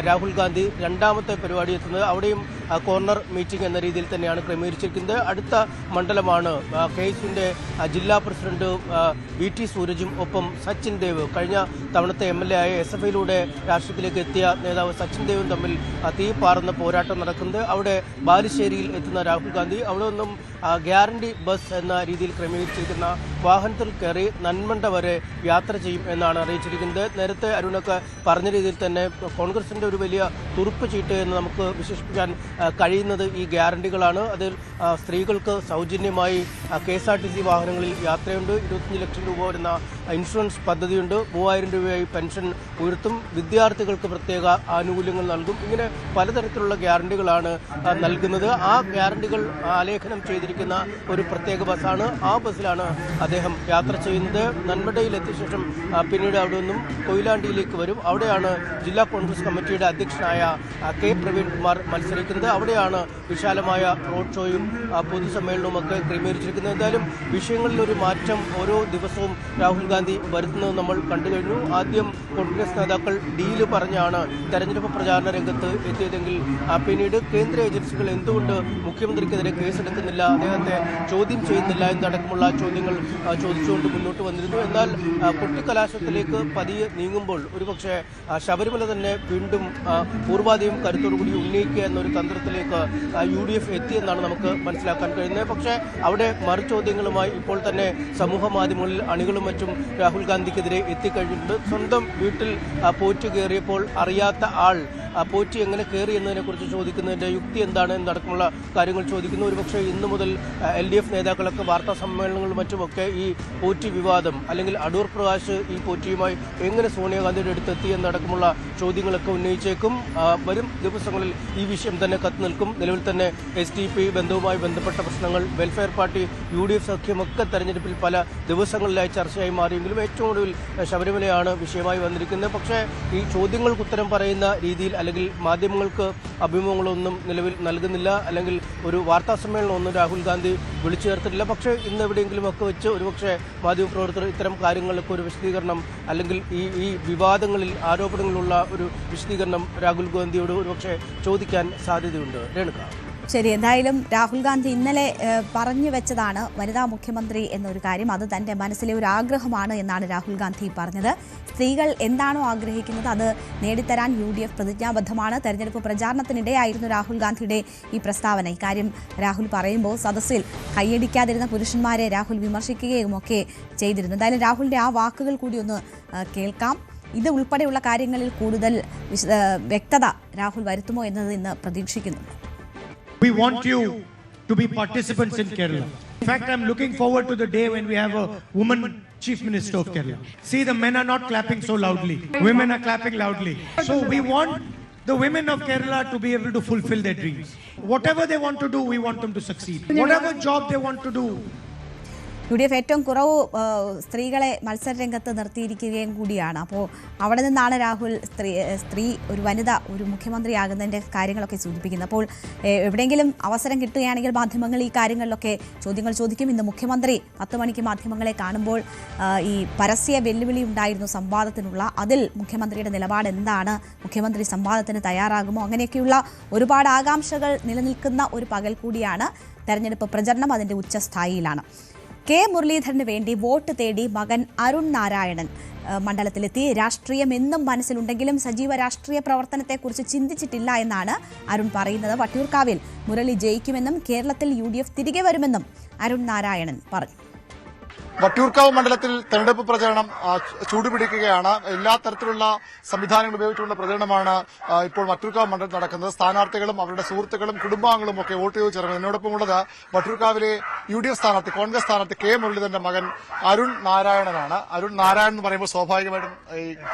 രാഹുൽ ഗാന്ധി രണ്ടാമത്തെ പരിപാടി എത്തുന്നത്. അവിടെയും കോർണർ മീറ്റിംഗ് എന്ന രീതിയിൽ തന്നെയാണ് ക്രമീകരിച്ചിരിക്കുന്നത്. അടുത്ത മണ്ഡലമാണ് KSUവിന്റെ ജില്ലാ പ്രസിഡന്റ് VT സൂരജും ഒപ്പം സച്ചിൻ ദേവ്, കഴിഞ്ഞ തവണത്തെ MLA ആയ SFIയിലൂടെ രാഷ്ട്രീയത്തിലേക്ക് എത്തിയ നേതാവ് സച്ചിൻ ദേവും തമ്മിൽ തീപാറുന്ന പോരാട്ടം നടക്കുന്നത്. അവിടെ ബാലുശ്ശേരിയിൽ എത്തുന്ന രാഹുൽ ഗാന്ധി അവിടെ നിന്നും ഗ്യാരണ്ടി ബസ് എന്ന രീതിയിൽ ക്രമീകരിച്ചിരിക്കുന്ന വാഹനത്തിൽ കയറി നന്മണ്ട വരെ യാത്ര ചെയ്യും എന്നാണ് അറിയിച്ചിരിക്കുന്നത്. നേരത്തെ അരുണൊക്കെ പറഞ്ഞ രീതിയിൽ തന്നെ കോൺഗ്രസിന്റെ ഒരു വലിയ തുറുപ്പ് ചീട്ട് എന്ന് നമുക്ക് വിശേഷിപ്പിക്കാൻ കഴിയുന്നത് ഈ ഗ്യാരണ്ടികളാണ്. അതിൽ സ്ത്രീകൾക്ക് സൗജന്യമായി KSRTC വാഹനങ്ങളിൽ യാത്രയുണ്ട്, 25 ലക്ഷം രൂപ വരുന്ന ഇൻഷുറൻസ് പദ്ധതിയുണ്ട്, 3000 രൂപയായി പെൻഷൻ ഉയർത്തും, വിദ്യാർത്ഥികൾക്ക് പ്രത്യേക ആനുകൂല്യങ്ങൾ നൽകും. ഇങ്ങനെ പലതരത്തിലുള്ള ഗ്യാരണ്ടികളാണ് നൽകുന്നത്. ആ ഗ്യാരണ്ടികൾ ആലേഖനം ചെയ്തിരിക്കുന്ന ഒരു പ്രത്യേക ബസ്സാണ്. ആ ബസ്സിലാണ് അദ്ദേഹം യാത്ര ചെയ്യുന്നത്. നന്മടയിൽ എത്തിയ ശേഷം പിന്നീട് അവിടെ നിന്നും കൊയിലാണ്ടിയിലേക്ക് വരും. അവിടെയാണ് ജില്ലാ കോൺഗ്രസ് കമ്മിറ്റിയുടെ അധ്യക്ഷനായ K പ്രവീൺ കുമാർ മത്സരിക്കുന്നത്. അവിടെയാണ് വിശാലമായ റോഡ് ഷോയും പൊതുസമ്മേളനവും ഒക്കെ ക്രമീകരിച്ചിരിക്കുന്നത്. എന്തായാലും വിഷയങ്ങളിൽ ഒരു മാറ്റം ഓരോ ദിവസവും രാഹുൽ ഗാന്ധി വരുത്തുന്നത് നമ്മൾ കണ്ടു കഴിഞ്ഞു. ആദ്യം കോൺഗ്രസ് നേതാക്കൾ ഡീല് പറഞ്ഞാണ് തെരഞ്ഞെടുപ്പ് പ്രചാരണ രംഗത്ത് എത്തിയതെങ്കിൽ പിന്നീട് കേന്ദ്ര ഏജൻസികൾ എന്തുകൊണ്ട് മുഖ്യമന്ത്രിക്കെതിരെ കേസെടുക്കുന്നില്ല, അദ്ദേഹത്തെ ചോദ്യം ചെയ്യുന്നില്ല എന്നടക്കമുള്ള ചോദ്യങ്ങൾ ചോദിച്ചുകൊണ്ട് മുന്നോട്ട് വന്നിരുന്നു. എന്നാൽ കൊട്ടിക്കലാശത്തിലേക്ക് പതിയെ നീങ്ങുമ്പോൾ ഒരുപക്ഷെ ശബരിമല തന്നെ വീണ്ടും പൂർവാധികം കരുത്തോടുകൂടി ഉന്നയിക്കുക എന്നൊരു തന്ത്രത്തിലേക്ക് UDF എത്തിയെന്നാണ് നമുക്ക് മനസ്സിലാക്കാൻ കഴിയുന്നത്. പക്ഷേ അവിടെ മറുചോദ്യങ്ങളുമായി ഇപ്പോൾ തന്നെ സമൂഹ മാധ്യമങ്ങളിൽ അണികളും മറ്റും രാഹുൽ ഗാന്ധിക്കെതിരെ എത്തിക്കഴിഞ്ഞിട്ടുണ്ട്. സ്വന്തം വീട്ടിൽ പോറ്റ് കയറിയപ്പോൾ അറിയാത്ത ആൾ പോറ്റി എങ്ങനെ കയറി എന്നതിനെക്കുറിച്ച് ചോദിക്കുന്നതിൻ്റെ യുക്തി എന്താണ് എന്നടക്കമുള്ള കാര്യങ്ങൾ ചോദിക്കുന്നു. ഒരുപക്ഷെ ഇന്നു മുതൽ LDF നേതാക്കളൊക്കെ വാർത്താ സമ്മേളനങ്ങളും മറ്റുമൊക്കെ ഈ പോറ്റി വിവാദം അല്ലെങ്കിൽ അടൂർ പ്രകാശ് ഈ പോറ്റിയുമായി എങ്ങനെ സോണിയാഗാന്ധിയുടെ അടുത്തെത്തി എന്നടക്കമുള്ള ചോദ്യങ്ങളൊക്കെ ഉന്നയിച്ചേക്കും. വരും ദിവസങ്ങളിൽ ഈ വിഷയം തന്നെ കത്ത് നിൽക്കും. നിലവിൽ തന്നെ SDP ബന്ധവുമായി ബന്ധപ്പെട്ട പ്രശ്നങ്ങൾ, വെൽഫെയർ പാർട്ടി UDF സഖ്യമൊക്കെ തെരഞ്ഞെടുപ്പിൽ പല ദിവസങ്ങളിലായി ചർച്ചയായി മാറിയെങ്കിലും ഏറ്റവും ഒടുവിൽ ശബരിമലയാണ് വിഷയമായി വന്നിരിക്കുന്നത്. പക്ഷേ ഈ ചോദ്യങ്ങൾക്ക് ഉത്തരം പറയുന്ന രീതിയിൽ അല്ലെങ്കിൽ മാധ്യമങ്ങൾക്ക് അഭിമുഖങ്ങളൊന്നും നിലവിൽ നൽകുന്നില്ല, അല്ലെങ്കിൽ ഒരു വാർത്താ സമ്മേളനം ഒന്നും രാഹുൽ ഗാന്ധി വിളിച്ചു ചേർത്തിട്ടില്ല. പക്ഷേ ഇന്ന് എവിടെയെങ്കിലും ഒക്കെ വെച്ച് ഒരുപക്ഷെ മാധ്യമപ്രവർത്തകർ ഇത്തരം കാര്യങ്ങൾക്ക് ഒരു വിശദീകരണം അല്ലെങ്കിൽ ഈ വിവാദങ്ങളിൽ ആരോപണങ്ങളുള്ള ഒരു വിശദീകരണം രാഹുൽ ഗാന്ധിയോട് ഒരുപക്ഷെ ചോദിക്കാൻ സാധ്യതയുണ്ട്. രേണുക. ശരി, എന്തായാലും രാഹുൽ ഗാന്ധി ഇന്നലെ പറഞ്ഞു വെച്ചതാണ് വനിതാ മുഖ്യമന്ത്രി എന്നൊരു കാര്യം. അത് തൻ്റെ മനസ്സിലെ ഒരു ആഗ്രഹമാണ് എന്നാണ് രാഹുൽ ഗാന്ധി പറഞ്ഞത്. സ്ത്രീകൾ എന്താണോ ആഗ്രഹിക്കുന്നത് അത് നേടിത്തരാൻ UDF പ്രതിജ്ഞാബദ്ധമാണ്. തെരഞ്ഞെടുപ്പ് പ്രചാരണത്തിനിടെയായിരുന്നു രാഹുൽ ഗാന്ധിയുടെ ഈ പ്രസ്താവന. ഇക്കാര്യം രാഹുൽ പറയുമ്പോൾ സദസ്സിൽ കൈയടിക്കാതിരുന്ന പുരുഷന്മാരെ രാഹുൽ വിമർശിക്കുകയും ഒക്കെ ചെയ്തിരുന്നു. എന്തായാലും രാഹുലിൻ്റെ ആ വാക്കുകൾ കൂടി ഒന്ന് കേൾക്കാം. ഇത് ഉൾപ്പെടെയുള്ള കാര്യങ്ങളിൽ കൂടുതൽ വ്യക്തത രാഹുൽ വരുത്തുമോ എന്നത് ഇന്ന് പ്രതീക്ഷിക്കുന്നുണ്ട്. We want you to be participants in Kerala. In fact, I'm looking forward to the day when we have a woman Chief Minister of Kerala. See, the men are not clapping so loudly. Women are clapping loudly. So we want the women of Kerala to be able to fulfill their dreams. Whatever they want to do, we want them to succeed. Whatever job they want to do, UDF ഏറ്റവും കുറവ് സ്ത്രീകളെ മത്സരരംഗത്ത് നിർത്തിയിരിക്കുകയും കൂടിയാണ്. അപ്പോൾ അവിടെ നിന്നാണ് രാഹുൽ സ്ത്രീ ഒരു വനിത ഒരു മുഖ്യമന്ത്രിയാകുന്നതിൻ്റെ കാര്യങ്ങളൊക്കെ സൂചിപ്പിക്കുന്നത്. അപ്പോൾ എവിടെയെങ്കിലും അവസരം കിട്ടുകയാണെങ്കിൽ മാധ്യമങ്ങൾ ഈ കാര്യങ്ങളിലൊക്കെ ചോദ്യങ്ങൾ ചോദിക്കും. ഇന്ന് മുഖ്യമന്ത്രി 10 മണിക്ക് മാധ്യമങ്ങളെ കാണുമ്പോൾ ഈ പരസ്യ വെല്ലുവിളി ഉണ്ടായിരുന്നു സംവാദത്തിനുള്ള. അതിൽ മുഖ്യമന്ത്രിയുടെ നിലപാട് എന്താണ്, മുഖ്യമന്ത്രി സംവാദത്തിന് തയ്യാറാകുമോ, അങ്ങനെയൊക്കെയുള്ള ഒരുപാട് ആകാംക്ഷകൾ നിലനിൽക്കുന്ന ഒരു പകൽ കൂടിയാണ് തെരഞ്ഞെടുപ്പ് പ്രചരണം. അതിൻ്റെ ഉച്ചസ്ഥായിയിലാണ്. K മുരളീധരന് വേണ്ടി വോട്ട് തേടി മകൻ അരുൺ നാരായണൻ മണ്ഡലത്തിലെത്തി. രാഷ്ട്രീയം എന്നും മനസ്സിലുണ്ടെങ്കിലും സജീവ രാഷ്ട്രീയ പ്രവർത്തനത്തെക്കുറിച്ച് ചിന്തിച്ചിട്ടില്ല എന്നാണ് അരുൺ പറയുന്നത്. വട്ടിയൂർക്കാവിൽ മുരളി ജയിക്കുമെന്നും കേരളത്തിൽ UDF തിരികെ വരുമെന്നും അരുൺ നാരായണൻ പറഞ്ഞു. വട്ടിയൂർക്കാവ് മണ്ഡലത്തിൽ തെരഞ്ഞെടുപ്പ് പ്രചരണം ചൂടുപിടിക്കുകയാണ്. എല്ലാ തരത്തിലുള്ള സംവിധാനങ്ങൾ ഉപയോഗിച്ചുള്ള പ്രചരണമാണ് ഇപ്പോൾ വട്ടിയൂർക്കാവ് മണ്ഡലത്തിൽ നടക്കുന്നത്. സ്ഥാനാർത്ഥികളും അവരുടെ സുഹൃത്തുക്കളും കുടുംബാംഗങ്ങളും ഒക്കെ വോട്ട് ചെയ്ത് ചേർന്നത്. എന്നോടൊപ്പം ഉള്ളത് വട്ടിയൂർക്കാവിലെ UDF സ്ഥാനാർത്ഥി, കോൺഗ്രസ് സ്ഥാനാർത്ഥി കെ മുരളീധരന്റെ മകൻ അരുൺ നാരായണനാണ്. അരുൺ നാരായണൻ എന്ന് പറയുമ്പോൾ സ്വാഭാവികമായിട്ടും ഈ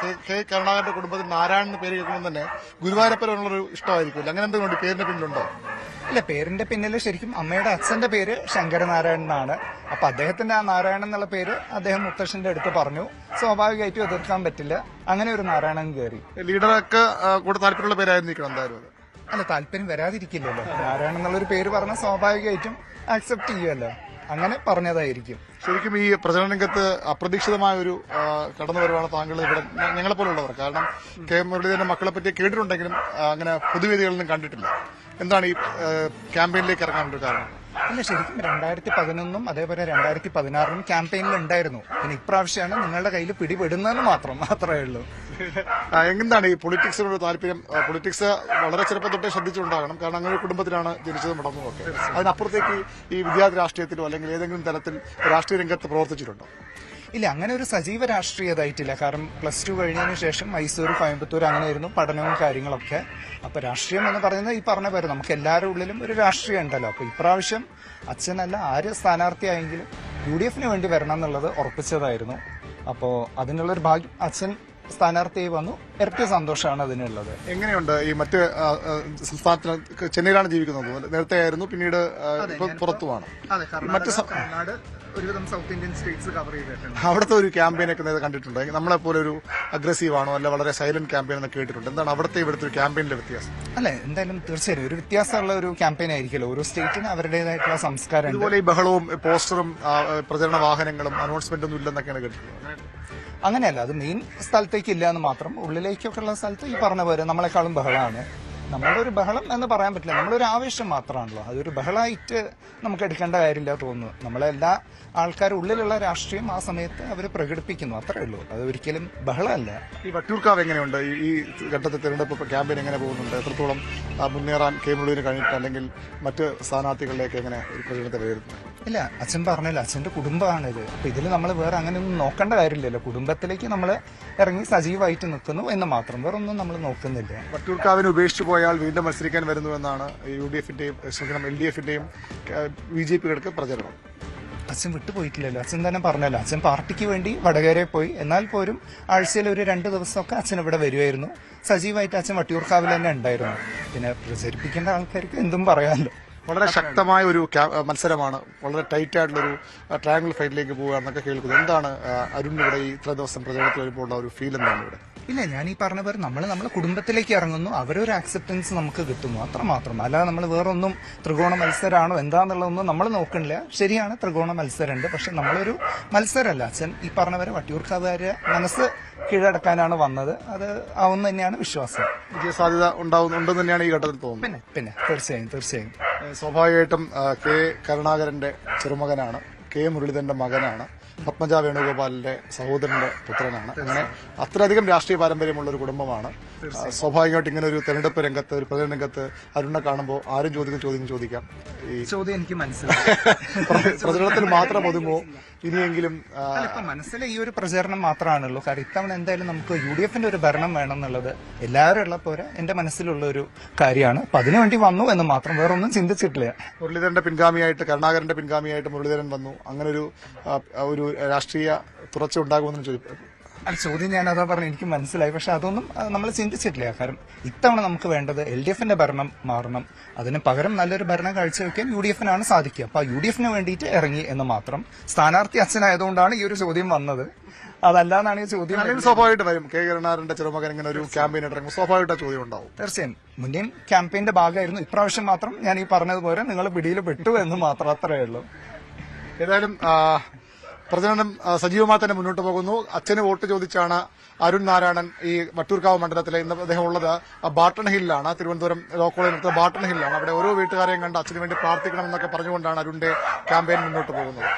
കെ കരുണാകരന്റെ കുടുംബത്തിൽ നാരായണൻ എന്ന് പേര് കേൾക്കുമ്പോൾ തന്നെ ഗുരുവായൂരപ്പനുള്ളൊരു ഇഷ്ടമായിരിക്കില്ല. അങ്ങനെ എന്തുകൊണ്ട് പേരിന്റെ പിന്നിലുണ്ടോ? ഇല്ല, പേരിന്റെ പിന്നിൽ ശരിക്കും അമ്മയുടെ അച്ഛന്റെ പേര് ശങ്കരനാരായണൻ എന്നാണ്. അപ്പൊ അദ്ദേഹത്തിന്റെ ആ നാരായണൻ എന്നുള്ള പേര് അദ്ദേഹം മുത്തശ്ശന്റെ അടുത്ത് പറഞ്ഞു. സ്വാഭാവികമായിട്ടും എതിർക്കാൻ പറ്റില്ല, അങ്ങനെ ഒരു നാരായണൻ കയറി. ലീഡർക്ക് കൂടെ താല്പര്യമുള്ള പേരായിരിക്കണം എന്തായാലും. അല്ല, താല്പര്യം വരാതിരിക്കില്ലല്ലോ. നാരായണൻ എന്നുള്ളൊരു പേര് പറഞ്ഞാൽ സ്വാഭാവികമായിട്ടും ആക്സെപ്റ്റ് ചെയ്യുമല്ലോ, അങ്ങനെ പറഞ്ഞതായിരിക്കും. ശരിക്കും ഈ പ്രചരണ രംഗത്ത് അപ്രതീക്ഷിതമായ ഒരു കടന്നുവരവാണ് താങ്കൾ ഇവിടെ ഞങ്ങളെപ്പോലുള്ളവർ. കാരണം കെ മുരളീധരന്റെ മക്കളെ പറ്റി കേട്ടിട്ടുണ്ടെങ്കിലും അങ്ങനെ പൊതുവേദികളിൽ നിന്നും കണ്ടിട്ടില്ല. എന്താണ് ഈ ക്യാമ്പയിനിലേക്ക് ഇറങ്ങാനുള്ള കാരണം? അല്ല, ശരിക്കും 2011 അതേപോലെ 2016 ക്യാമ്പയിനിൽ ഉണ്ടായിരുന്നു. പിന്നെ ഇപ്രാവശ്യമാണ് നിങ്ങളുടെ കയ്യിൽ പിടിപെടുന്നതെന്ന് മാത്രമേ ഉള്ളൂ. എന്താണ് ഈ പൊളിറ്റിക്സിനോട് താല്പര്യം? പൊളിറ്റിക്സ് വളരെ ചെറുപ്പം തൊട്ടേ ശ്രദ്ധിച്ചിട്ടുണ്ടാകണം, കാരണം അങ്ങനെ ഒരു കുടുംബത്തിലാണ് ജനിച്ചതും വളർന്നതുമൊക്കെ. അതിനപ്പുറത്തേക്ക് ഈ വിദ്യാർത്ഥി രാഷ്ട്രീയത്തിലോ അല്ലെങ്കിൽ ഏതെങ്കിലും തരത്തിൽ രാഷ്ട്രീയ രംഗത്ത് പ്രവർത്തിച്ചിട്ടുണ്ടോ? ഇല്ല, അങ്ങനെ ഒരു സജീവ രാഷ്ട്രീയതായിട്ടില്ല. കാരണം +2 കഴിഞ്ഞതിന് ശേഷം മൈസൂർ, കോയമ്പത്തൂർ അങ്ങനെയായിരുന്നു പഠനവും കാര്യങ്ങളൊക്കെ. അപ്പൊ രാഷ്ട്രീയം എന്ന് പറയുന്നത് ഈ പറഞ്ഞ പോലെ നമുക്ക് എല്ലാവരുടെ ഉള്ളിലും ഒരു രാഷ്ട്രീയം ഉണ്ടല്ലോ. അപ്പൊ ഇപ്രാവശ്യം അച്ഛനല്ല ആര് സ്ഥാനാർത്ഥിയായെങ്കിലും UDF വേണ്ടി വരണം എന്നുള്ളത് ഉറപ്പിച്ചതായിരുന്നു. അപ്പോ അതിനുള്ളൊരു ഭാഗ്യം അച്ഛൻ സ്ഥാനാർത്ഥിയായി വന്നു. ഇരട്ടി സന്തോഷമാണ് അതിനുള്ളത്. എങ്ങനെയുണ്ട് ഈ മറ്റ് സംസ്ഥാനത്തിന്? ചെന്നൈയിലാണ് ജീവിക്കുന്നത്, നേരത്തെ ആയിരുന്നു, പിന്നീട് പുറത്തുമാണ്. മറ്റ് ഒരുവിധം സൗത്ത് ഇന്ത്യൻ സ്റ്റേറ്റ്സ് കവർ ചെയ്തിട്ടുണ്ട്. അവിടുത്തെ ഒരു ക്യാമ്പയിനൊക്കെ കണ്ടിട്ടുണ്ട്. നമ്മളെപ്പോലെ ഒരു അഗ്രസീവ് ആണോ അല്ല വളരെ സൈലന്റ് ക്യാമ്പയിൻ എന്ന് കേട്ടിട്ടുണ്ട്. എന്താണ് അവിടുത്തെ ഇവിടുത്തെ ഒരു ക്യാമ്പയിനിലെ വ്യത്യാസം? അല്ല, എന്തായാലും തീർച്ചയായും ഒരു വ്യത്യാസമുള്ള ഒരു ക്യാമ്പയിൻ ആയിരിക്കുമല്ലോ. ഓരോ സ്റ്റേറ്റിന് അവരുടേതായിട്ടുള്ള സംസ്കാരം. ഇതുപോലെ ഈ ബഹളവും പോസ്റ്ററും പ്രചരണ വാഹനങ്ങളും അനൗൺസ്മെന്റ് ഒന്നും ഇല്ലെന്നൊക്കെയാണ് കേട്ടിട്ടുള്ളത്. അങ്ങനെയല്ല, അത് മെയിൻ സ്ഥലത്തേക്ക് ഇല്ല എന്ന് മാത്രം. ഉള്ളിലേക്കൊക്കെ ഉള്ള സ്ഥലത്ത് ഈ പറഞ്ഞ പോലെ നമ്മളെക്കാളും ബഹളമാണ്. നമ്മളുടെ ഒരു ബഹളം എന്ന് പറയാൻ പറ്റില്ല, നമ്മളൊരു ആവേശം മാത്രമാണല്ലോ. അതൊരു ബഹളമായിട്ട് നമുക്ക് എടുക്കേണ്ട കാര്യമില്ല തോന്നുന്നു. നമ്മളെല്ലാ ആൾക്കാരും ഉള്ളിലുള്ള രാഷ്ട്രീയം ആ സമയത്ത് അവർ പ്രകടിപ്പിക്കുന്നു, അത്രേ ഉള്ളൂ. അത് ഒരിക്കലും ബഹളമല്ല. ഈ വട്ടിയൂർക്കാവ് എങ്ങനെയുണ്ട്? ഈ ഘട്ടത്തിൽ തെരഞ്ഞെടുപ്പ് ക്യാമ്പയിൻ എങ്ങനെ പോകുന്നുണ്ട്? എത്രത്തോളം മുന്നേറാൻ കെ മുരളീധരന് കഴിഞ്ഞിട്ട് അല്ലെങ്കിൽ മറ്റ് സ്ഥാനാർത്ഥികളിലേക്ക് എങ്ങനെ ഒരു പ്രചരണത്തെ വിലയിരുത്തുന്നു? ഇല്ല, അച്ഛൻ പറഞ്ഞല്ലോ, അച്ഛന്റെ കുടുംബമാണിത്. അപ്പൊ ഇതിൽ നമ്മൾ വേറെ അങ്ങനെയൊന്നും നോക്കേണ്ട കാര്യമില്ലല്ലോ. കുടുംബത്തിലേക്ക് നമ്മൾ ഇറങ്ങി സജീവമായിട്ട് നിൽക്കുന്നു എന്ന് മാത്രം, വേറെ ഒന്നും നമ്മൾ നോക്കുന്നില്ല. വട്ടിയൂർക്കാവിനെ ഉപേക്ഷിച്ചു പോയാൽ വീണ്ടും മത്സരിക്കാൻ വരുന്നുവെന്നാണ് UDF-ന്റെയും LDF-ന്റെയും BJP-കൾക്ക് പ്രചരണം. അച്ഛൻ വിട്ടുപോയിട്ടില്ലല്ലോ. അച്ഛൻ തന്നെ പറഞ്ഞല്ലോ, അച്ഛൻ പാർട്ടിക്ക് വേണ്ടി വടകരയിൽ പോയി. എന്നാൽ പോലും ആഴ്ചയിൽ ഒരു 2 ദിവസമൊക്കെ അച്ഛൻ ഇവിടെ വരുമായിരുന്നു. സജീവമായിട്ട് അച്ഛൻ വട്ടിയൂർക്കാവിൽ തന്നെ ഉണ്ടായിരുന്നു. പിന്നെ പ്രചരിപ്പിക്കേണ്ട ആൾക്കാർക്ക് എന്തും പറയാമല്ലോ. വളരെ ശക്തമായ ഒരു മത്സരമാണ്, വളരെ ടൈറ്റ് ആയിട്ടുള്ളൊരു ട്രയാങ്കിൾ ഫൈറ്റിലേക്ക് പോകുക എന്നൊക്കെ കേൾക്കുന്നത്. എന്താണ് അരുണിന് ഇവിടെ ഈ ഇത്ര ദിവസം പ്രചരണത്തിൽ വരുമ്പോൾ ഉള്ള ഒരു ഫീൽ എന്താണ് ഇവിടെ? ഇല്ല, ഞാൻ ഈ പറഞ്ഞ പോലെ നമ്മളെ കുടുംബത്തിലേക്ക് ഇറങ്ങുന്നു, അവരൊരു ആക്സെപ്റ്റൻസ് നമുക്ക് കിട്ടുന്നു, അത്രമാത്രം. അല്ലാതെ നമ്മൾ വേറൊന്നും ത്രികോണ മത്സരമാണോ എന്താന്നുള്ളതൊന്നും നമ്മൾ നോക്കണില്ല. ശരിയാണ്, ത്രികോണ മത്സരമുണ്ട്, പക്ഷെ നമ്മളൊരു മത്സരമല്ല. അച്ഛൻ ഈ പറഞ്ഞ പോലെ വട്ടിയൂർക്കാവുകാരെ മനസ്സ് കീഴടക്കാനാണ് വന്നത്. അത് ആവുന്ന തന്നെയാണ് വിശ്വാസം. വിജയസാധ്യത ഉണ്ടെന്ന് തന്നെയാണ് ഈ ഘട്ടത്തിൽ തോന്നുന്നത്. പിന്നെ തീർച്ചയായും സ്വാഭാവികമായിട്ടും കെ കരുണാകരന്റെ ചെറുമകനാണ്, കെ മുരളീധരന്റെ മകനാണ്, പത്മജ വേണുഗോപാലിന്റെ സഹോദരന്റെ പുത്രനാണ്. അങ്ങനെ അത്രയധികം രാഷ്ട്രീയ പാരമ്പര്യമുള്ള ഒരു കുടുംബമാണ്. സ്വാഭാവികമായിട്ട് ഇങ്ങനെ ഒരു തെരഞ്ഞെടുപ്പ് രംഗത്ത്, ഒരു പ്രചരണ രംഗത്ത് അരുണിനെ കാണുമ്പോൾ ആരും ചോദിക്കാം. ഈ ചോദ്യം എനിക്ക് മനസ്സിലായി. പ്രചരണത്തിൽ മാത്രം ഒതുങ്ങോ ഇനിയെങ്കിലും? മനസ്സിലെ ഈ ഒരു പ്രചരണം മാത്രമാണുള്ളൂ. കാരണം ഇത്തവണ എന്തായാലും നമുക്ക് UDF-ന്റെ ഒരു ഭരണം വേണം എന്നുള്ളത് എല്ലാവരും ഉള്ള പോലെ എന്റെ മനസ്സിലുള്ള ഒരു കാര്യമാണ്. അപ്പൊ അതിനുവേണ്ടി വന്നു എന്ന് മാത്രം, വേറൊന്നും ചിന്തിച്ചിട്ടില്ല. മുരളീധരന്റെ പിൻഗാമിയായിട്ട്, കരുണാകരന്റെ പിൻഗാമിയായിട്ട് മുരളീധരൻ വന്നു. അങ്ങനെ ഒരു രാഷ്ട്രീയ തുറച്ച ഉണ്ടാകുമെന്ന് ചോദിക്കും. ചോദ്യം ഞാൻ അതാ പറഞ്ഞു, എനിക്ക് മനസ്സിലായി. പക്ഷെ അതൊന്നും നമ്മൾ ചിന്തിച്ചിട്ടില്ല. കാരണം ഇത്തവണ നമുക്ക് വേണ്ടത് LDF-ന്റെ ഭരണം മാറണം. അതിന് പകരം നല്ലൊരു ഭരണം കാഴ്ചവെക്കാൻ UDF-നാണ് സാധിക്കുക. അപ്പൊ UDF-ന് വേണ്ടിയിട്ട് ഇറങ്ങി എന്ന് മാത്രം. സ്ഥാനാർത്ഥി അച്ഛനായതുകൊണ്ടാണ് ഈ ഒരു ചോദ്യം വന്നത്, അതല്ലാന്നാണ് ഈ ചോദ്യം. സ്വാഭാവികമായിട്ട് വരും. കെ കരുണാകരന്റെ ചെറുമകൻ ഇങ്ങനെ ഒരു ക്യാമ്പയിൻ ഇറങ്ങും, സ്വാഭാവികമായിട്ട് ചോദ്യം ഉണ്ടാവും. തീർച്ചയായും മുന്നേയും ക്യാമ്പയിന്റെ ഭാഗമായിരുന്നു. ഇപ്രാവശ്യം മാത്രം ഞാൻ ഈ പറഞ്ഞതുപോലെ നിങ്ങൾ പിടിയിൽ പെട്ടു എന്ന് മാത്രം, അത്രേ ഉള്ളൂ. ഏതായാലും പ്രചരണം സജീവമായി തന്നെ മുന്നോട്ട് പോകുന്നു. അച്ഛന് വോട്ട് ചോദിച്ചാണ് അരുൺ നാരായണൻ ഈ വട്ടിയൂർക്കാവ് മണ്ഡലത്തിലെ ഇന്ന് അദ്ദേഹം ഉള്ളത് ബാട്ടൺ ഹില്ലാണ്, തിരുവനന്തപുരം ലോ കോളേജിനടുത്ത് ബാട്ടൺ ഹില്ലാണ്. അവിടെ ഓരോ വീട്ടുകാരെയും കണ്ട് അച്ഛന് വേണ്ടി പ്രാർത്ഥിക്കണമെന്നൊക്കെ പറഞ്ഞുകൊണ്ടാണ് അരുണിന്റെ ക്യാമ്പയിൻ മുന്നോട്ട് പോകുന്നത്.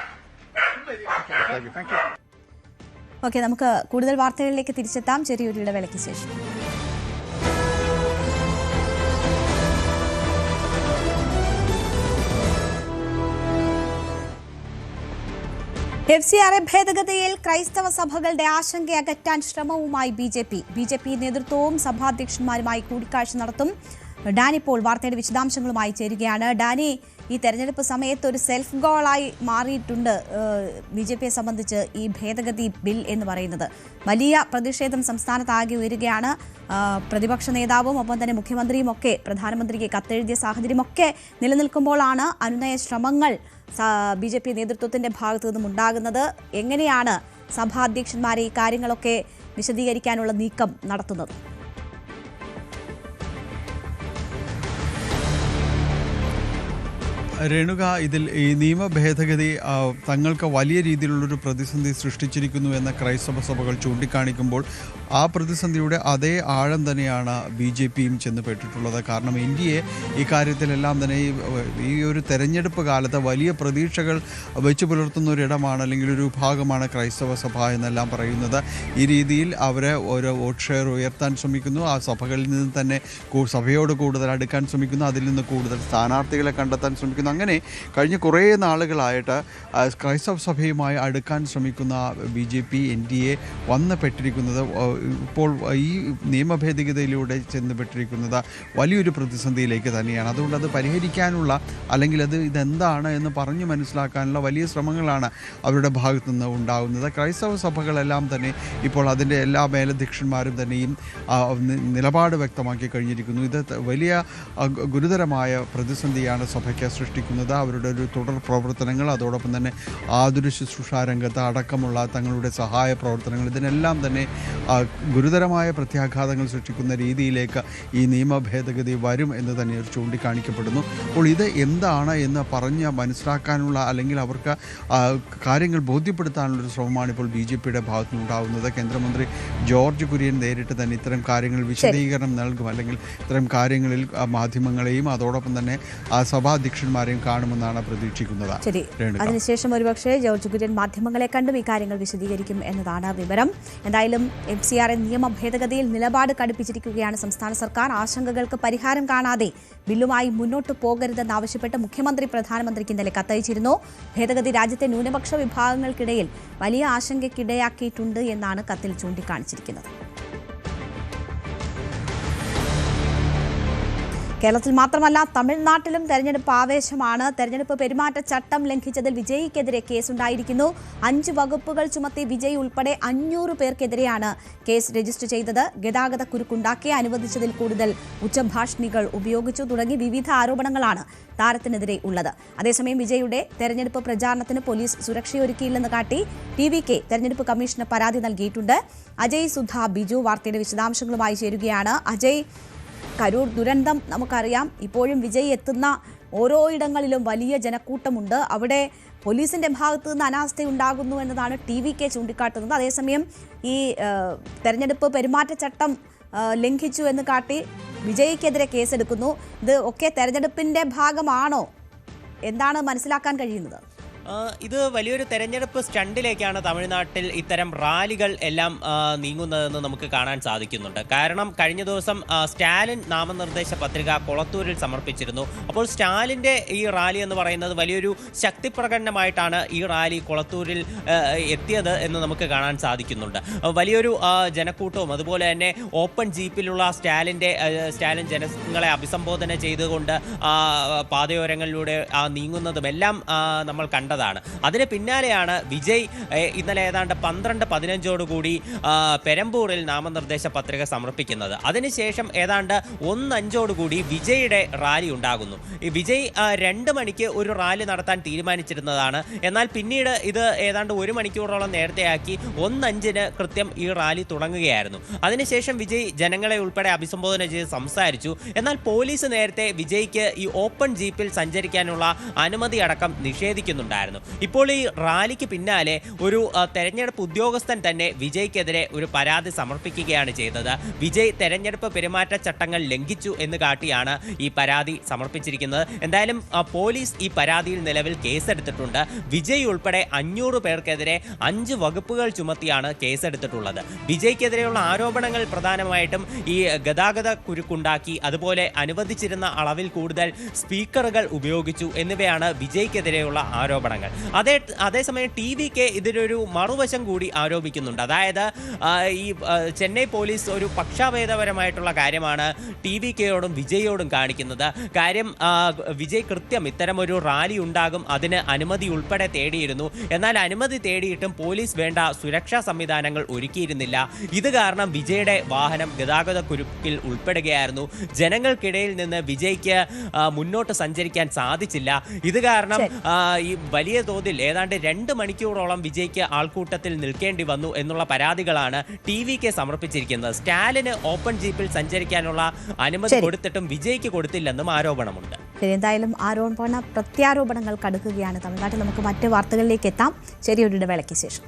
ഓക്കെ, നമുക്ക് കൂടുതൽ വാർത്തകളിലേക്ക് തിരിച്ചെത്താം ചെറിയൊരു ഇടവേളയ്ക്ക് ശേഷം. FCRA ഭേദഗതിയിൽ ക്രൈസ്തവ സഭകളുടെ ആശങ്ക അകറ്റാൻ ശ്രമവുമായി ബി.ജെ.പി നേതൃത്വവും സഭാധ്യക്ഷന്മാരുമായി കൂടിക്കാഴ്ച നടത്തും. ഡാനി പോൾ വാർത്തയുടെ വിശദാംശങ്ങളുമായി ചേരുകയാണ്. ഡാനി, ഈ തെരഞ്ഞെടുപ്പ് സമയത്ത് ഒരു സെൽഫ് ഗോളായി മാറിയിട്ടുണ്ട് ബി.ജെ.പിയെ സംബന്ധിച്ച് ഈ ഭേദഗതി ബിൽ എന്ന് പറയുന്നത്. വലിയ പ്രതിഷേധം സംസ്ഥാനത്താകെ ഉയരുകയാണ്. പ്രതിപക്ഷ നേതാവും ഒപ്പം തന്നെ മുഖ്യമന്ത്രിയും ഒക്കെ പ്രധാനമന്ത്രിക്ക് കത്തെഴുതിയ സാഹചര്യമൊക്കെ നിലനിൽക്കുമ്പോഴാണ് അനുനയ ശ്രമങ്ങൾ ബി.ജെ.പി നേതൃത്വത്തിന്റെ ഭാഗത്തു നിന്നും ഉണ്ടാകുന്നത്. എങ്ങനെയാണ് സഭാധ്യക്ഷന്മാരെ ഈ കാര്യങ്ങളൊക്കെ വിശദീകരിക്കാനുള്ള നീക്കം നടത്തുന്നത്? രേണുക, ഇതിൽ ഈ നിയമ ഭേദഗതി തങ്ങൾക്ക് വലിയ രീതിയിലുള്ളൊരു പ്രതിസന്ധി സൃഷ്ടിച്ചിരിക്കുന്നു എന്ന ക്രൈസ്തവ സഭകൾ ചൂണ്ടിക്കാണിക്കുമ്പോൾ ആ പ്രതിസന്ധിയുടെ അതേ ആഴം തന്നെയാണ് ബി.ജെ.പിയും ചെന്നുപെട്ടിട്ടുള്ളത്. കാരണം ഇന്ത്യയെ ഈ കാര്യത്തിലെല്ലാം തന്നെ ഈ ഒരു തെരഞ്ഞെടുപ്പ് കാലത്ത് വലിയ പ്രതീക്ഷകൾ വെച്ചു പുലർത്തുന്ന ഒരിടമാണ്, അല്ലെങ്കിൽ ഒരു വിഭാഗമാണ് ക്രൈസ്തവ സഭ എന്നെല്ലാം പറയുന്നത്. ഈ രീതിയിൽ അവരെ ഒരു വോട്ട് ഷെയർ ഉയർത്താൻ ശ്രമിക്കുന്നു. ആ സഭകളിൽ നിന്ന് തന്നെ സഭയോട് കൂടുതൽ അടുക്കാൻ ശ്രമിക്കുന്നു. അതിൽ നിന്ന് കൂടുതൽ സ്ഥാനാർത്ഥികളെ കണ്ടെത്താൻ ശ്രമിക്കുന്നു. അങ്ങനെ കഴിഞ്ഞ കുറേ നാളുകളായിട്ട് ക്രൈസ്തവ സഭയുമായി അടുക്കാൻ ശ്രമിക്കുന്ന ബി.ജെ.പി NDA വന്നുപെട്ടിരിക്കുന്നത് ഇപ്പോൾ ഈ നിയമ ഭേദഗതിയിലൂടെ ചെന്നുപെട്ടിരിക്കുന്നത് വലിയൊരു പ്രതിസന്ധിയിലേക്ക് തന്നെയാണ്. അതുകൊണ്ട് അത് പരിഹരിക്കാനുള്ള, അല്ലെങ്കിൽ ഇതെന്താണ് എന്ന് പറഞ്ഞു മനസ്സിലാക്കാനുള്ള വലിയ ശ്രമങ്ങളാണ് അവരുടെ ഭാഗത്തു നിന്ന് ഉണ്ടാകുന്നത്. ക്രൈസ്തവ സഭകളെല്ലാം തന്നെ ഇപ്പോൾ അതിൻ്റെ എല്ലാ മേലധ്യക്ഷന്മാരും തന്നെയും നിലപാട് വ്യക്തമാക്കി കഴിഞ്ഞിരിക്കുന്നു. ഇത് വലിയ ഗുരുതരമായ പ്രതിസന്ധിയാണ് സഭയ്ക്ക് സൃഷ്ടിക്കുന്നത്. അവരുടെ ഒരു തുടർ പ്രവർത്തനങ്ങൾ, അതോടൊപ്പം തന്നെ ആതുര ശുശ്രൂഷ രംഗത്ത് അടക്കമുള്ള തങ്ങളുടെ സഹായ പ്രവർത്തനങ്ങൾ, ഇതിനെല്ലാം തന്നെ ഗുരുതരമായ പ്രത്യാഘാതങ്ങൾ സൃഷ്ടിക്കുന്ന രീതിയിലേക്ക് ഈ നിയമ ഭേദഗതി വരും എന്ന് തന്നെ ചൂണ്ടിക്കാണിക്കപ്പെടുന്നു. അപ്പോൾ ഇത് എന്താണ് എന്ന് പറഞ്ഞ് മനസ്സിലാക്കാനുള്ള, അല്ലെങ്കിൽ അവർക്ക് കാര്യങ്ങൾ ബോധ്യപ്പെടുത്താനുള്ളൊരു ശ്രമമാണ് ഇപ്പോൾ ബി.ജെ.പിയുടെ ഭാഗത്തുനിന്നുണ്ടാകുന്നത്. കേന്ദ്രമന്ത്രി ജോർജ് കുര്യൻ നേരിട്ട് തന്നെ ഇത്തരം കാര്യങ്ങൾ വിശദീകരണം നൽകും, അല്ലെങ്കിൽ ഇത്തരം കാര്യങ്ങളിൽ മാധ്യമങ്ങളെയും അതോടൊപ്പം തന്നെ സഭാധ്യക്ഷന്മാരെയും കാണുമെന്നാണ് പ്രതീക്ഷിക്കുന്നത്. അതിനുശേഷം ഒരുപക്ഷെ ജോർജ് കുര്യൻ മാധ്യമങ്ങളെ കണ്ടും ഈ കാര്യങ്ങൾ വിശദീകരിക്കും എന്നതാണ് വിവരം. എന്തായാലും FCRA നിയമ ഭേദഗതിയിൽ നിലപാട് കടുപ്പിച്ചിരിക്കുകയാണ് സംസ്ഥാന സർക്കാർ. ആശങ്കകൾക്ക് പരിഹാരം കാണാതെ ബില്ലുമായി മുന്നോട്ട് പോകരുതെന്നാവശ്യപ്പെട്ട് മുഖ്യമന്ത്രി പ്രധാനമന്ത്രിക്ക് ഇന്നലെ കത്തയച്ചിരുന്നു. ഭേദഗതി രാജ്യത്തെ ന്യൂനപക്ഷ വിഭാഗങ്ങൾക്കിടയിൽ വലിയ ആശങ്കയ്ക്കിടയാക്കിയിട്ടുണ്ട് എന്നാണ് കത്തിൽ ചൂണ്ടിക്കാണിച്ചിരിക്കുന്നത്. കേരളത്തിൽ മാത്രമല്ല തമിഴ്നാട്ടിലും തെരഞ്ഞെടുപ്പ് ആവേശമാണ്. തെരഞ്ഞെടുപ്പ് പെരുമാറ്റച്ചട്ടം ലംഘിച്ചതിൽ വിജയ്ക്കെതിരെ കേസുണ്ടായിരിക്കുന്നു. 5 വകുപ്പുകൾ ചുമത്തി വിജയ് ഉൾപ്പെടെ 500 പേർക്കെതിരെയാണ് കേസ് രജിസ്റ്റർ ചെയ്തത്. ഗതാഗത കുരുക്കുണ്ടാക്കി, അനുവദിച്ചതിൽ കൂടുതൽ ഉച്ചഭാഷിണികൾ ഉപയോഗിച്ചു തുടങ്ങി വിവിധ ആരോപണങ്ങളാണ് താരത്തിനെതിരെ ഉള്ളത്. അതേസമയം വിജയുടെ തെരഞ്ഞെടുപ്പ് പ്രചാരണത്തിന് പോലീസ് സുരക്ഷയൊരുക്കിയില്ലെന്ന് കാട്ടി TVK തെരഞ്ഞെടുപ്പ് കമ്മീഷന് പരാതി നൽകിയിട്ടുണ്ട്. അജയ് സുധ ബിജു വാർത്തയുടെ വിശദാംശങ്ങളുമായി ചേരുകയാണ്. അജയ്, കരൂർ ദുരന്തം നമുക്കറിയാം. ഇപ്പോഴും വിജയ് എത്തുന്ന ഓരോ ഇടങ്ങളിലും വലിയ ജനക്കൂട്ടമുണ്ട്. അവിടെ പോലീസിന്റെ ഭാഗത്തു നിന്ന് അനാസ്ഥയുണ്ടാകുന്നു എന്നതാണ് TVK ചൂണ്ടിക്കാട്ടുന്നത്. അതേസമയം ഈ തെരഞ്ഞെടുപ്പ് പെരുമാറ്റച്ചട്ടം ലംഘിച്ചു എന്ന് കാട്ടി വിജയ്ക്കെതിരെ കേസെടുക്കുന്നു. ഇത് ഒക്കെ തെരഞ്ഞെടുപ്പിന്റെ ഭാഗമാണോ? എന്താണ് മനസ്സിലാക്കാൻ കഴിയുന്നത്? ഇത് വലിയൊരു തെരഞ്ഞെടുപ്പ് സ്റ്റണ്ടിലേക്കാണ് തമിഴ്നാട്ടിൽ ഇത്തരം റാലികൾ എല്ലാം നീങ്ങുന്നതെന്ന് നമുക്ക് കാണാൻ സാധിക്കുന്നുണ്ട്. കാരണം കഴിഞ്ഞ ദിവസം സ്റ്റാലിൻ നാമനിർദ്ദേശ പത്രിക കൊളത്തൂരിൽ സമർപ്പിച്ചിരുന്നു. അപ്പോൾ സ്റ്റാലിൻ്റെ ഈ റാലി എന്ന് പറയുന്നത് വലിയൊരു ശക്തി പ്രകടനമായിട്ടാണ് ഈ റാലി കൊളത്തൂരിൽ എത്തിയത് എന്ന് നമുക്ക് കാണാൻ സാധിക്കുന്നുണ്ട്. വലിയൊരു ജനക്കൂട്ടവും അതുപോലെ തന്നെ ഓപ്പൺ ജീപ്പിലുള്ള സ്റ്റാലിൻ ജനങ്ങളെ അഭിസംബോധന ചെയ്തുകൊണ്ട് പാതയോരങ്ങളിലൂടെ നീങ്ങുന്നതും എല്ലാം നമ്മൾ കണ്ടതാണ്. അതിന് പിന്നാലെയാണ് വിജയ് ഇന്നലെ ഏതാണ്ട് 12-15 പെരമ്പൂരിൽ നാമനിർദ്ദേശ പത്രിക സമർപ്പിക്കുന്നത്. അതിനുശേഷം ഏതാണ്ട് 1:05 വിജയുടെ റാലി ഉണ്ടാകുന്നു. ഈ വിജയ് 2 മണിക്ക് ഒരു റാലി നടത്താൻ തീരുമാനിച്ചിരുന്നതാണ്. എന്നാൽ പിന്നീട് ഇത് ഏതാണ്ട് 1 മണിക്കൂറോളം നേരത്തെയാക്കി 1:05 കൃത്യം ഈ റാലി തുടങ്ങുകയായിരുന്നു. അതിനുശേഷം വിജയ് ജനങ്ങളെ ഉൾപ്പെടെ അഭിസംബോധന ചെയ്ത് സംസാരിച്ചു. എന്നാൽ പോലീസ് നേരത്തെ വിജയ്ക്ക് ഈ ഓപ്പൺ ജീപ്പിൽ സഞ്ചരിക്കാനുള്ള അനുമതി അടക്കം നിഷേധിക്കുന്നുണ്ടായിരുന്നു. ഇപ്പോൾ ഈ റാലിക്ക് പിന്നാലെ ഒരു തെരഞ്ഞെടുപ്പ് ഉദ്യോഗസ്ഥൻ തന്നെ വിജയ്ക്കെതിരെ ഒരു പരാതി സമർപ്പിക്കുകയാണ് ചെയ്തത്. വിജയ് തെരഞ്ഞെടുപ്പ് പെരുമാറ്റച്ചട്ടങ്ങൾ ലംഘിച്ചു എന്ന് കാട്ടിയാണ് ഈ പരാതി സമർപ്പിച്ചിരിക്കുന്നത്. എന്തായാലും പോലീസ് ഈ പരാതിയിൽ നിലവിൽ കേസെടുത്തിട്ടുണ്ട്. വിജയ് ഉൾപ്പെടെ 500 പേർക്കെതിരെ 5 വകുപ്പുകൾ ചുമത്തിയാണ് കേസെടുത്തിട്ടുള്ളത്. വിജയ്ക്കെതിരെയുള്ള ആരോപണങ്ങൾ പ്രധാനമായിട്ടും ഈ ഗതാഗത കുരുക്കുണ്ടാക്കി, അതുപോലെ അനുവദിച്ചിരുന്ന അളവിൽ കൂടുതൽ സ്പീക്കറുകൾ ഉപയോഗിച്ചു എന്നിവയാണ് വിജയ്ക്കെതിരെയുള്ള ആരോപണങ്ങൾ. ആരോപണങ്ങൾ. അതേസമയം TVK ഇതിനൊരു മറുവശം കൂടി ആരോപിക്കുന്നുണ്ട്. അതായത് ഈ ചെന്നൈ പോലീസ് ഒരു പക്ഷാഭേദപരമായിട്ടുള്ള കാര്യമാണ് TVKയോടും വിജയോടും കാണിക്കുന്നത്. കാര്യം വിജയ് കൃത്യം ഇത്തരമൊരു റാലി ഉണ്ടാകും, അതിന് അനുമതി ഉൾപ്പെടെ തേടിയിരുന്നു. എന്നാൽ അനുമതി തേടിയിട്ടും പോലീസ് വേണ്ട സുരക്ഷാ സംവിധാനങ്ങൾ ഒരുക്കിയിരുന്നില്ല. ഇത് കാരണം വിജയുടെ വാഹനം ഗതാഗത കുരുക്കിൽ ഉൾപ്പെടുകയായിരുന്നു. ജനങ്ങൾക്കിടയിൽ നിന്ന് വിജയ്ക്ക് മുന്നോട്ട് സഞ്ചരിക്കാൻ സാധിച്ചില്ല. ഇത് കാരണം ഈ വലിയ തോതിൽ ഏതാണ്ട് 2 മണിക്കൂറോളം വിജയ്ക്ക് ആൾക്കൂട്ടത്തിൽ നിൽക്കേണ്ടി വന്നു എന്നുള്ള പരാതികളാണ് TVK സമർപ്പിച്ചിരിക്കുന്നത്. സ്റ്റാലിന് ഓപ്പൺ ജീപ്പിൽ സഞ്ചരിക്കാനുള്ള അനുമതി കൊടുത്തിട്ടും വിജയ്ക്ക് കൊടുത്തില്ലെന്നും ആരോപണമുണ്ട്. എന്തായാലും പ്രത്യാരോപണങ്ങൾ കടുക്കുകയാണ് തമിഴ്നാട്ടിൽ. നമുക്ക് മറ്റ് വാർത്തകളിലേക്ക് എത്താം. ചെറിയൊരു ഇടവേളയ്ക്ക് ശേഷം.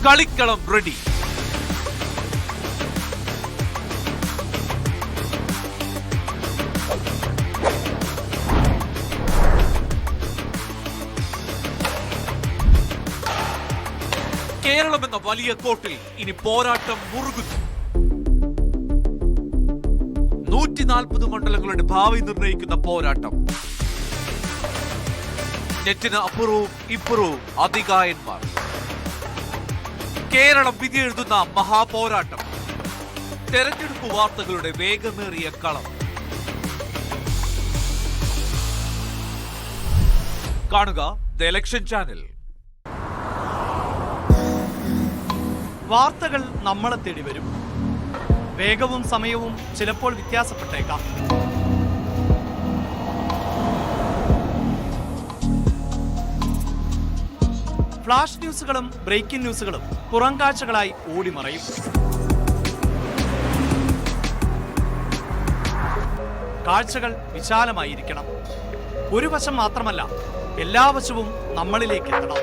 കളിക്കളം റെഡി. കേരളം എന്ന വലിയ കോട്ടിൽ ഇനി പോരാട്ടം മുറുകുന്നു. 140 മണ്ഡലങ്ങളുടെ ഭാവി നിർണയിക്കുന്ന പോരാട്ടം. നെറ്റിന് അപ്പുറവും ഇപ്പുറവും അതികായന്മാർ. കേരളം വിധി എഴുതുന്ന മഹാപോരാട്ടം. തെരഞ്ഞെടുപ്പ് വാർത്തകളുടെ വേഗമേറിയ കളം. കാണുക ദ ഇലക്ഷൻ ചാനൽ. വാർത്തകൾ നമ്മളെ തേടി വരും. വേഗവും സമയവും ചിലപ്പോൾ വ്യത്യാസപ്പെട്ടേക്കാം. ഫ്ലാഷ് ന്യൂസുകളും ബ്രേക്കിംഗ് ന്യൂസുകളും പുറം കാഴ്ചകളായി ഓടിമറയും. കാഴ്ചകൾ വിശാലമായിരിക്കണം. ഒരു വശം മാത്രമല്ല, എല്ലാ വശവും നമ്മളിലേക്ക് എത്തണം.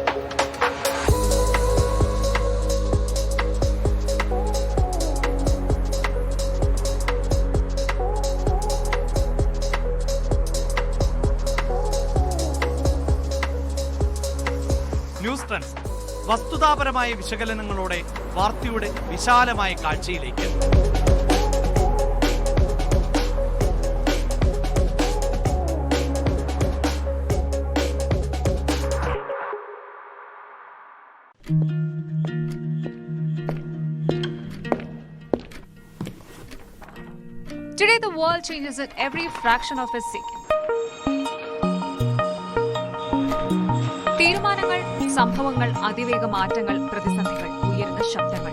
ന്യൂസ് ട്രെൻഡ്സ് വസ്തുതാപരമായ വിശകലനങ്ങളോടെ വാർത്തയുടെ വിശാലമായ കാഴ്ചയിലേക്ക്. Today the world changes at every fraction of a second. തീരുമാനങ്ങൾ, സംഭവങ്ങൾ, അതിവേഗ മാറ്റങ്ങൾ, പ്രതിസന്ധികൾ, ഉയർന്ന ശബ്ദങ്ങൾ.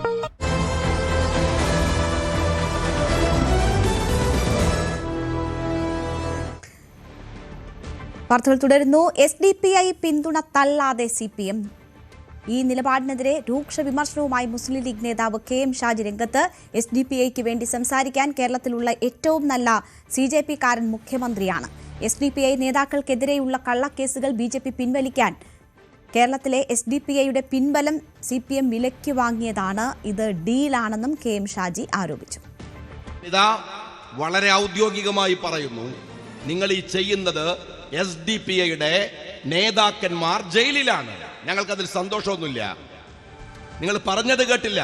വാർത്തകൾ തുടരുന്നു. SDPI പിന്തുണ തള്ളാതെ CPM. ഈ നിലപാടിനെതിരെ രൂക്ഷ വിമർശനവുമായി മുസ്ലിം ലീഗ് നേതാവ് KM ഷാജി രംഗത്ത്. SDPIക്ക് വേണ്ടി സംസാരിക്കാൻ കേരളത്തിലുള്ള ഏറ്റവും നല്ല CJP-കാരൻ മുഖ്യമന്ത്രിയാണ്. SDPI നേതാക്കൾക്കെതിരെയുള്ള കള്ളക്കേസുകൾ BJP പിൻവലിക്കാൻ കേരളത്തിലെ SDPIയുടെ പിൻബലം CPM വിലയ്ക്ക് വാങ്ങിയതാണ്. ഇത് ഡീലാണെന്നും KM ഷാജി ആരോപിച്ചു. ഇതാ വളരെ ഔദ്യോഗികമായി പറയുന്നു, നിങ്ങൾ ഈ ചെയ്യുന്നത് SDPIയുടെ നേതാക്കന്മാർ ജയിലിലാണ്. ഞങ്ങൾക്കതിൽ സന്തോഷമൊന്നുമില്ല. നിങ്ങൾ പറഞ്ഞത് കേട്ടില്ല.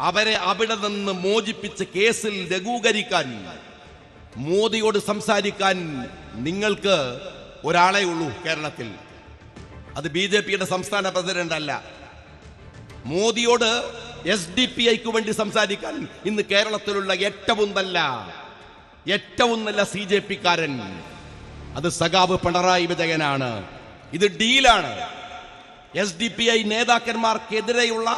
അവരെ അവിടെ നിന്ന് മോചിപ്പിച്ച് കേസിൽ ലഘൂകരിക്കാൻ, മോദിയോട് സംസാരിക്കാൻ നിങ്ങൾക്ക് ഒരാളെ ഉള്ളൂ കേരളത്തിൽ. അത് BJPയുടെ സംസ്ഥാന പ്രസിഡന്റ് അല്ല. മോദിയോട് SDPIക്ക് വേണ്ടി സംസാരിക്കാൻ ഇന്ന് കേരളത്തിലുള്ള ഏറ്റവും നല്ല CJP-കാരൻ അത് സഖാവ് പിണറായി വിജയനാണ്. ഇത് ഡീലാണ്. SDPI നേതാക്കന്മാർക്കെതിരെയുള്ള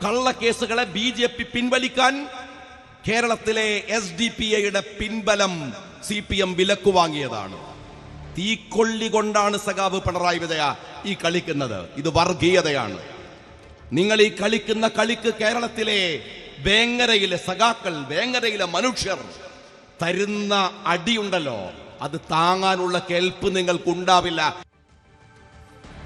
കള്ളക്കേസുകളെ BJP പിൻവലിക്കാൻ കേരളത്തിലെ SDPIയുടെ പിൻബലം CPM വിലക്കു വാങ്ങിയതാണ്. തീക്കൊള്ളി കൊണ്ടാണ് സഖാവ് പിണറായി വിജയൻ ഈ കളിക്കുന്നത്. ഇത് വർഗീയതയാണ്. നിങ്ങൾ ഈ കളിക്കുന്ന കളിക്ക് കേരളത്തിലെ വേങ്ങരയിലെ സഖാക്കൾ, വേങ്ങരയിലെ മനുഷ്യർ തരുന്ന അടിയുണ്ടല്ലോ, അത് താങ്ങാനുള്ള കെൽപ്പ് നിങ്ങൾക്കുണ്ടാവില്ല.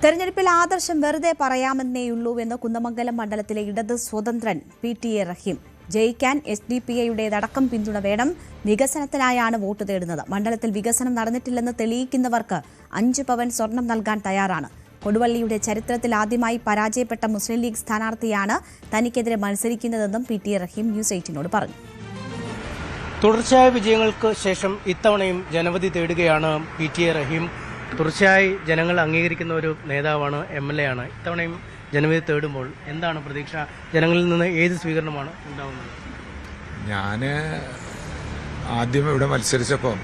തെരഞ്ഞെടുപ്പിൽ ആദർശം വെറുതെ പറയാമെന്നേയുള്ളൂ എന്ന് കുന്നമംഗലം മണ്ഡലത്തിലെ ഇടത് സ്വതന്ത്രൻ PTA റഹീം. ജയിക്കാൻ SDPIയുടേതടക്കം പിന്തുണ വേണം. വികസനത്തിനായാണ് വോട്ട് തേടുന്നത്. മണ്ഡലത്തിൽ വികസനം നടന്നിട്ടില്ലെന്ന് തെളിയിക്കുന്നവർക്ക് 5 പവൻ സ്വർണം നൽകാൻ തയ്യാറാണ്. കൊടുവള്ളിയുടെ ചരിത്രത്തിൽ ആദ്യമായി പരാജയപ്പെട്ട മുസ്ലിം ലീഗ് സ്ഥാനാർത്ഥിയാണ് തനിക്കെതിരെ മത്സരിക്കുന്നതെന്നും PTA റഹീം ന്യൂസ് 18നോട് പറഞ്ഞു. തുടർച്ചയായ വിജയങ്ങൾക്ക് ശേഷം ഇത്തവണയും ജനവിധി തേടുകയാണ് PTA റഹീം. തുടർച്ചയായി ജനങ്ങൾ അംഗീകരിക്കുന്ന ഒരു നേതാവാണ്, MLA ആണ്. ഇത്തവണയും ജനവിധി തേടുമ്പോൾ എന്താണ് പ്രതീക്ഷ? ജനങ്ങളിൽ നിന്ന് ഏത് സ്വീകരണമാണ് ഉണ്ടാവുന്നത്? ഞാൻ ആദ്യം ഇവിടെ മത്സരിച്ചപ്പം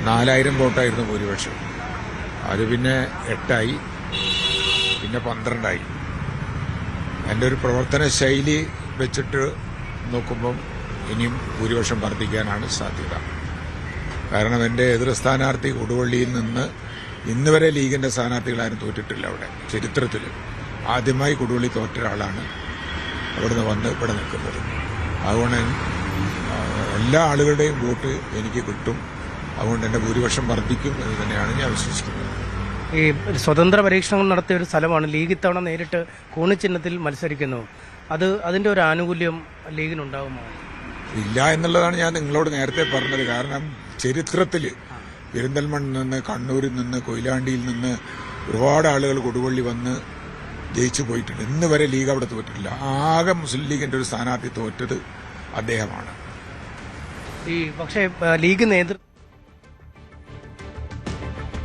4000 വോട്ടായിരുന്നു ഭൂരിപക്ഷം. അത് പിന്നെ 8ആയി, പിന്നെ 12ആയി. എൻ്റെ ഒരു പ്രവർത്തന ശൈലി വെച്ചിട്ട് നോക്കുമ്പം ഇനിയും ഭൂരിപക്ഷം വർദ്ധിക്കാനാണ് സാധ്യത. കാരണം എൻ്റെ എതിർ സ്ഥാനാർത്ഥി കൊടുവള്ളിയിൽ നിന്ന് ഇന്ന് വരെ ലീഗിൻ്റെ സ്ഥാനാർത്ഥികളാരും തോറ്റിട്ടില്ല. അവിടെ ചരിത്രത്തിൽ ആദ്യമായി കൊടുവള്ളി തോറ്റ ഒരാളാണ് അവിടുന്ന് വന്ന് ഇവിടെ നിൽക്കുന്നത്. അതുകൊണ്ട് എല്ലാ ആളുകളുടെയും വോട്ട് എനിക്ക് കിട്ടും. അതുകൊണ്ട് എൻ്റെ ഭൂരിപക്ഷം വർദ്ധിക്കും എന്ന് തന്നെയാണ് ഞാൻ വിശ്വസിക്കുന്നത്. ഈ സ്വതന്ത്ര പരീക്ഷണങ്ങൾ നടത്തിയ ഒരു സ്ഥലമാണ്. ലീഗ് ഇത്തവണ നേരിട്ട് കോണിച്ചിഹ്നത്തിൽ മത്സരിക്കുന്നു. അതിൻ്റെ ഒരു ആനുകൂല്യം ലീഗിനുണ്ടാകുമോ? ഇല്ല എന്നുള്ളതാണ് ഞാൻ നിങ്ങളോട് നേരത്തെ പറഞ്ഞത്. കാരണം ചരിത്രത്തിൽ പെരിന്തൽമണ്ണിൽ നിന്ന്, കണ്ണൂരിൽ നിന്ന്, കൊയിലാണ്ടിയിൽ നിന്ന് ഒരുപാട് ആളുകൾ കൊടുവള്ളി വന്ന് ജയിച്ചു പോയിട്ടുണ്ട്. ഇന്ന് വരെ ലീഗ് അവിടെ തോറ്റിട്ടില്ല. ആകെ മുസ്ലിം ലീഗിന്റെ ഒരു സ്ഥാനാർത്ഥി തോറ്റത് അദ്ദേഹമാണ്. പക്ഷേ ലീഗ് നേതൃത്വം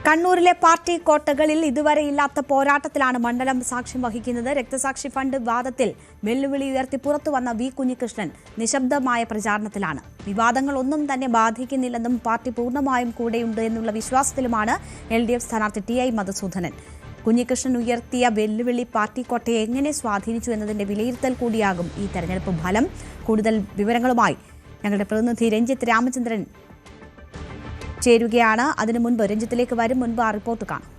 കണ്ണൂരിലെ പാർട്ടി കോട്ടകളിൽ ഇതുവരെ ഇല്ലാത്ത പോരാട്ടത്തിലാണ് മണ്ഡലം സാക്ഷ്യം വഹിക്കുന്നത്. രക്തസാക്ഷി ഫണ്ട് വിവാദത്തിൽ വെല്ലുവിളി ഉയർത്തി പുറത്തുവന്ന വി കുഞ്ഞികൃഷ്ണൻ നിശബ്ദമായ പ്രചാരണത്തിലാണ്. വിവാദങ്ങളൊന്നും തന്നെ ബാധിക്കുന്നില്ലെന്നും പാർട്ടി പൂർണ്ണമായും കൂടെയുണ്ട് എന്നുള്ള വിശ്വാസത്തിലുമാണ് LDF സ്ഥാനാർത്ഥി TI മധുസൂദനൻ. കുഞ്ഞികൃഷ്ണൻ ഉയർത്തിയ വെല്ലുവിളി പാർട്ടി കോട്ടയെ എങ്ങനെ സ്വാധീനിച്ചു എന്നതിന്റെ വിലയിരുത്തൽ കൂടിയാകും ഈ തെരഞ്ഞെടുപ്പ് ഫലം. കൂടുതൽ വിവരങ്ങളുമായി ഞങ്ങളുടെ പ്രതിനിധി രഞ്ജിത്ത് രാമചന്ദ്രൻ ചേരുകയാണ്. അതിനു മുൻപ് രഞ്ജിത്തിലേക്ക് വരും മുൻപ് ആ റിപ്പോർട്ട് കാണാം.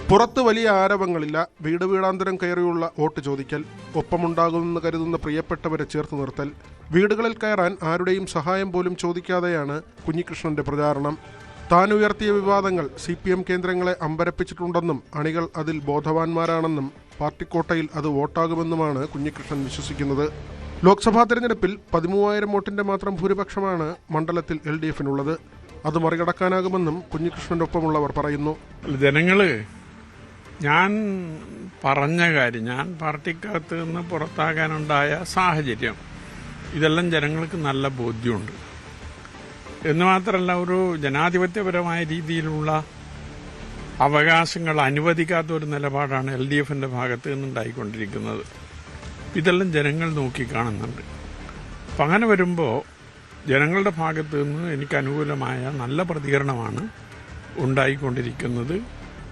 പുറത്ത് വലിയ ആരവങ്ങളില്ല. വീട് വീടാന്തരം കയറിയുള്ള വോട്ട് ചോദിക്കൽ, ഒപ്പമുണ്ടാകുമെന്ന് കരുതുന്ന പ്രിയപ്പെട്ടവരെ ചേർത്ത് നിർത്തൽ, വീടുകളിൽ കയറാൻ ആരുടെയും സഹായം പോലും ചോദിക്കാതെയാണ് കുഞ്ഞികൃഷ്ണന്റെ പ്രചാരണം. താൻ ഉയർത്തിയ വിവാദങ്ങൾ CPM കേന്ദ്രങ്ങളെ അമ്പരപ്പിച്ചിട്ടുണ്ടെന്നും അണികൾ അതിൽ ബോധവാന്മാരാണെന്നും പാർട്ടിക്കോട്ടയിൽ അത് വോട്ടാകുമെന്നുമാണ് കുഞ്ഞികൃഷ്ണൻ വിശ്വസിക്കുന്നത്. ലോക്സഭാ തെരഞ്ഞെടുപ്പിൽ 13,000 വോട്ടിന്റെ മാത്രം ഭൂരിപക്ഷമാണ് മണ്ഡലത്തിൽ LDFനുള്ളത്. അത് മറികടക്കാനാകുമെന്നും കുഞ്ഞികൃഷ്ണന്റെ ഒപ്പമുള്ളവർ പറയുന്നു. ജനങ്ങള് ഞാൻ പറഞ്ഞ കാര്യം, ഞാൻ പാർട്ടിക്കകത്ത് നിന്ന് പുറത്താകാനുണ്ടായ സാഹചര്യം, ഇതെല്ലാം ജനങ്ങൾക്ക് നല്ല ബോധ്യമുണ്ട്. എന്ന് മാത്രമല്ല, ഒരു ജനാധിപത്യപരമായ രീതിയിലുള്ള അവകാശങ്ങൾ അനുവദിക്കാത്ത ഒരു നിലപാടാണ് LDFന്റെ ഭാഗത്ത് നിന്നുണ്ടായിക്കൊണ്ടിരിക്കുന്നത്. ഇതെല്ലാം ജനങ്ങൾ നോക്കിക്കാണുന്നുണ്ട്. അപ്പം അങ്ങനെ വരുമ്പോൾ ജനങ്ങളുടെ ഭാഗത്ത് നിന്ന് എനിക്ക് അനുകൂലമായ നല്ല പ്രതികരണമാണ് ഉണ്ടായിക്കൊണ്ടിരിക്കുന്നത്.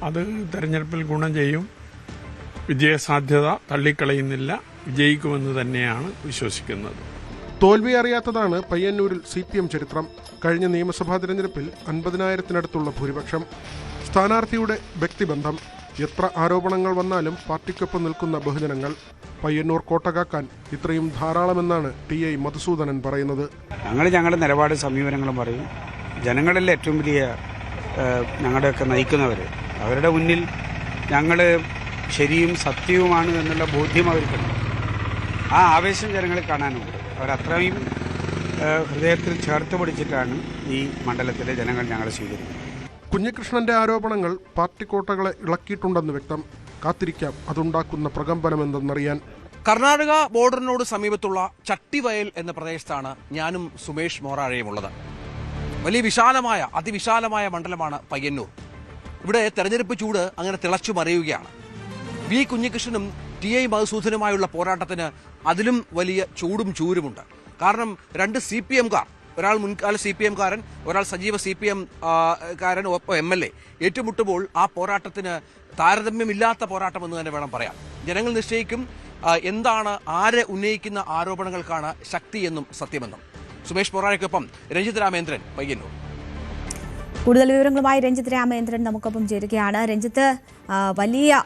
അത് തെരഞ്ഞെടുപ്പിൽ ഗുണം ചെയ്യും. വിജയസാധ്യത തള്ളിക്കളയുന്നില്ല, വിജയിക്കുമെന്ന് തന്നെയാണ് വിശ്വസിക്കുന്നത്. തോൽവി അറിയാത്തതാണ് പയ്യന്നൂരിൽ CPM ചരിത്രം. കഴിഞ്ഞ നിയമസഭാ തെരഞ്ഞെടുപ്പിൽ 50,000-നടുത്തുള്ള ഭൂരിപക്ഷം. സ്ഥാനാർത്ഥിയുടെ വ്യക്തിബന്ധം, എത്ര ആരോപണങ്ങൾ വന്നാലും പാർട്ടിക്കൊപ്പം നിൽക്കുന്ന ബഹുജനങ്ങൾ. പയ്യന്നൂർ കോട്ടകാക്കാൻ ഇത്രയും ധാരാളമെന്നാണ് TI മധുസൂദനൻ പറയുന്നത്. ഞങ്ങളുടെ നിലപാട് സമീപനങ്ങളും പറയും. ജനങ്ങളിൽ ഏറ്റവും വലിയ ഞങ്ങളുടെയൊക്കെ നയിക്കുന്നവർ, അവരുടെ മുന്നിൽ ഞങ്ങൾ ശരിയും സത്യവുമാണ് എന്നുള്ള ബോധ്യം അവർക്കുണ്ട്. ആ ആവേശം ജനങ്ങളിൽ കാണാനുണ്ട്. അവരത്രയും ഹൃദയത്തിൽ ചേർത്ത് പിടിച്ചിട്ടാണ് ഈ മണ്ഡലത്തിലെ ജനങ്ങൾ ഞങ്ങളെ സ്വീകരിക്കുന്നത്. കുഞ്ഞികൃഷ്ണന്റെ ആരോപണങ്ങൾ പാർട്ടിക്കോട്ടകളെ ഇളക്കിയിട്ടുണ്ടെന്ന് വ്യക്തം. കാത്തിരിക്കാം അതുണ്ടാക്കുന്ന പ്രകമ്പനമെന്തെന്നറിയാൻ. കർണാടക ബോർഡറിനോട് സമീപത്തുള്ള ചട്ടിവയൽ എന്ന പ്രദേശത്താണ് ഞാനും സുമേഷ് മോറാഴയുമുള്ളത്. വലിയ വിശാലമായ, അതിവിശാലമായ മണ്ഡലമാണ് പയ്യന്നൂർ. ഇവിടെ തെരഞ്ഞെടുപ്പ് ചൂട് അങ്ങനെ തിളച്ചു മറിയുകയാണ്. വി കുഞ്ഞികൃഷ്ണനും TI മധുസൂദനുമായുള്ള പോരാട്ടത്തിന് അതിലും വലിയ ചൂടും ചൂരുമുണ്ട്. കാരണം 2 CPM-കാർ, ഒരാൾ മുൻകാല CPM-കാരൻ, ഒരാൾ സജീവ CPM കാരൻ, ഒപ്പം MLA ഏറ്റുമുട്ടുമ്പോൾ ആ പോരാട്ടത്തിന് താരതമ്യമില്ലാത്ത പോരാട്ടമെന്ന് തന്നെ വേണം പറയാം. ജനങ്ങൾ നിശ്ചയിക്കും എന്താണ്, ആര് ഉന്നയിക്കുന്ന ആരോപണങ്ങൾക്കാണ് ശക്തിയെന്നും സത്യമെന്നും. സുമേഷ് മൊറാഴയ്ക്കൊപ്പം രഞ്ജിത്ത് രാമേന്ദ്രൻ, പയ്യന്നൂർ. കൂടുതൽ വിവരങ്ങളുമായി രഞ്ജിത്ത് രാമേന്ദ്രൻ നമുക്കൊപ്പം ചേരുകയാണ്. രഞ്ജിത്ത്, വലിയ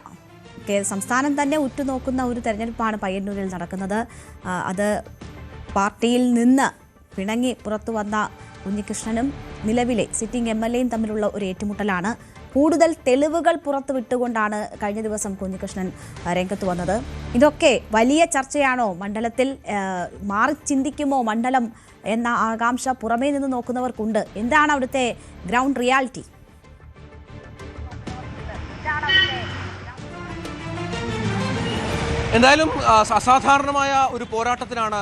സംസ്ഥാനം തന്നെ ഉറ്റുനോക്കുന്ന ഒരു തെരഞ്ഞെടുപ്പാണ് പയ്യന്നൂരിൽ നടക്കുന്നത്. അത് പാർട്ടിയിൽ നിന്ന് പിണങ്ങി പുറത്തു വന്ന കുഞ്ഞികൃഷ്ണനും നിലവിലെ സിറ്റിംഗ് MLAയും തമ്മിലുള്ള ഒരു ഏറ്റുമുട്ടലാണ്. കൂടുതൽ തെളിവുകൾ പുറത്തുവിട്ടുകൊണ്ടാണ് കഴിഞ്ഞ ദിവസം കുഞ്ഞികൃഷ്ണൻ രംഗത്ത് വന്നത്. ഇതൊക്കെ വലിയ ചർച്ചയാണോ? മണ്ഡലത്തിൽ മാറി ചിന്തിക്കുമോ മണ്ഡലം എന്ന ആകാംക്ഷ പുറമേ നിന്ന് നോക്കുന്നവർക്കുണ്ട്. എന്താണ് അവിടുത്തെ ഗ്രൗണ്ട് റിയാലിറ്റി? എന്തായാലും അസാധാരണമായ ഒരു പോരാട്ടത്തിനാണ്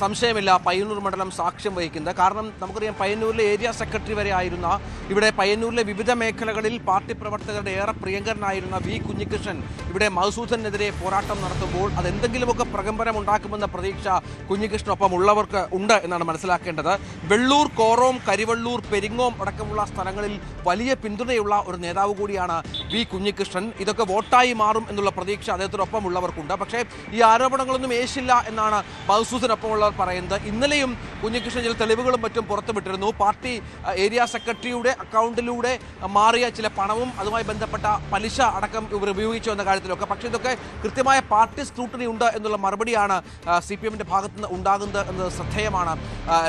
സംശയമില്ല പയ്യന്നൂർ മണ്ഡലം സാക്ഷ്യം വഹിക്കുന്നത്. കാരണം നമുക്കറിയാം, പയ്യന്നൂരിലെ ഏരിയ സെക്രട്ടറി വരെ ആയിരുന്ന, ഇവിടെ പയ്യന്നൂരിലെ വിവിധ മേഖലകളിൽ പാർട്ടി പ്രവർത്തകരുടെ ഏറെ പ്രിയങ്കരനായിരുന്ന വി കുഞ്ഞികൃഷ്ണൻ ഇവിടെ മധുസൂദനെതിരെ പോരാട്ടം നടത്തുമ്പോൾ അതെന്തെങ്കിലുമൊക്കെ പ്രകമ്പനം ഉണ്ടാക്കുമെന്ന പ്രതീക്ഷ കുഞ്ഞികൃഷ്ണനൊപ്പം ഉള്ളവർക്ക് ഉണ്ട് എന്നാണ് മനസ്സിലാക്കേണ്ടത്. വെള്ളൂർ, കോറോം, കരിവള്ളൂർ, പെരിങ്ങോം അടക്കമുള്ള സ്ഥലങ്ങളിൽ വലിയ പിന്തുണയുള്ള ഒരു നേതാവ് കൂടിയാണ് വി കുഞ്ഞികൃഷ്ണൻ. ഇതൊക്കെ വോട്ടായി മാറും എന്നുള്ള പ്രതീക്ഷ അദ്ദേഹത്തിനൊപ്പം ഉള്ളവർ ണ്ട്. പക്ഷേ ഈ ആരോപണങ്ങളൊന്നും ഏശില്ല എന്നാണ് മധുസൂദനൊപ്പമുള്ളവർ പറയുന്നത്. ഇന്നലെയും കുഞ്ഞികൃഷ്ണൻ ചില തെളിവുകളും മറ്റും പുറത്തുവിട്ടിരുന്നു. പാർട്ടി ഏരിയ സെക്രട്ടറിയുടെ അക്കൗണ്ടിലൂടെ മാറിയ ചില പണവും അതുമായി ബന്ധപ്പെട്ട പലിശ അടക്കം ഇവർ ഉപയോഗിച്ചു എന്ന കാര്യത്തിലൊക്കെ. പക്ഷേ ഇതൊക്കെ കൃത്യമായ പാർട്ടി സ്ക്രൂട്ടണി ഉണ്ട് എന്നുള്ള മറുപടിയാണ് CPMന്റെ ഭാഗത്തു നിന്ന് ഉണ്ടാകുന്നത് എന്നത് ശ്രദ്ധേയമാണ്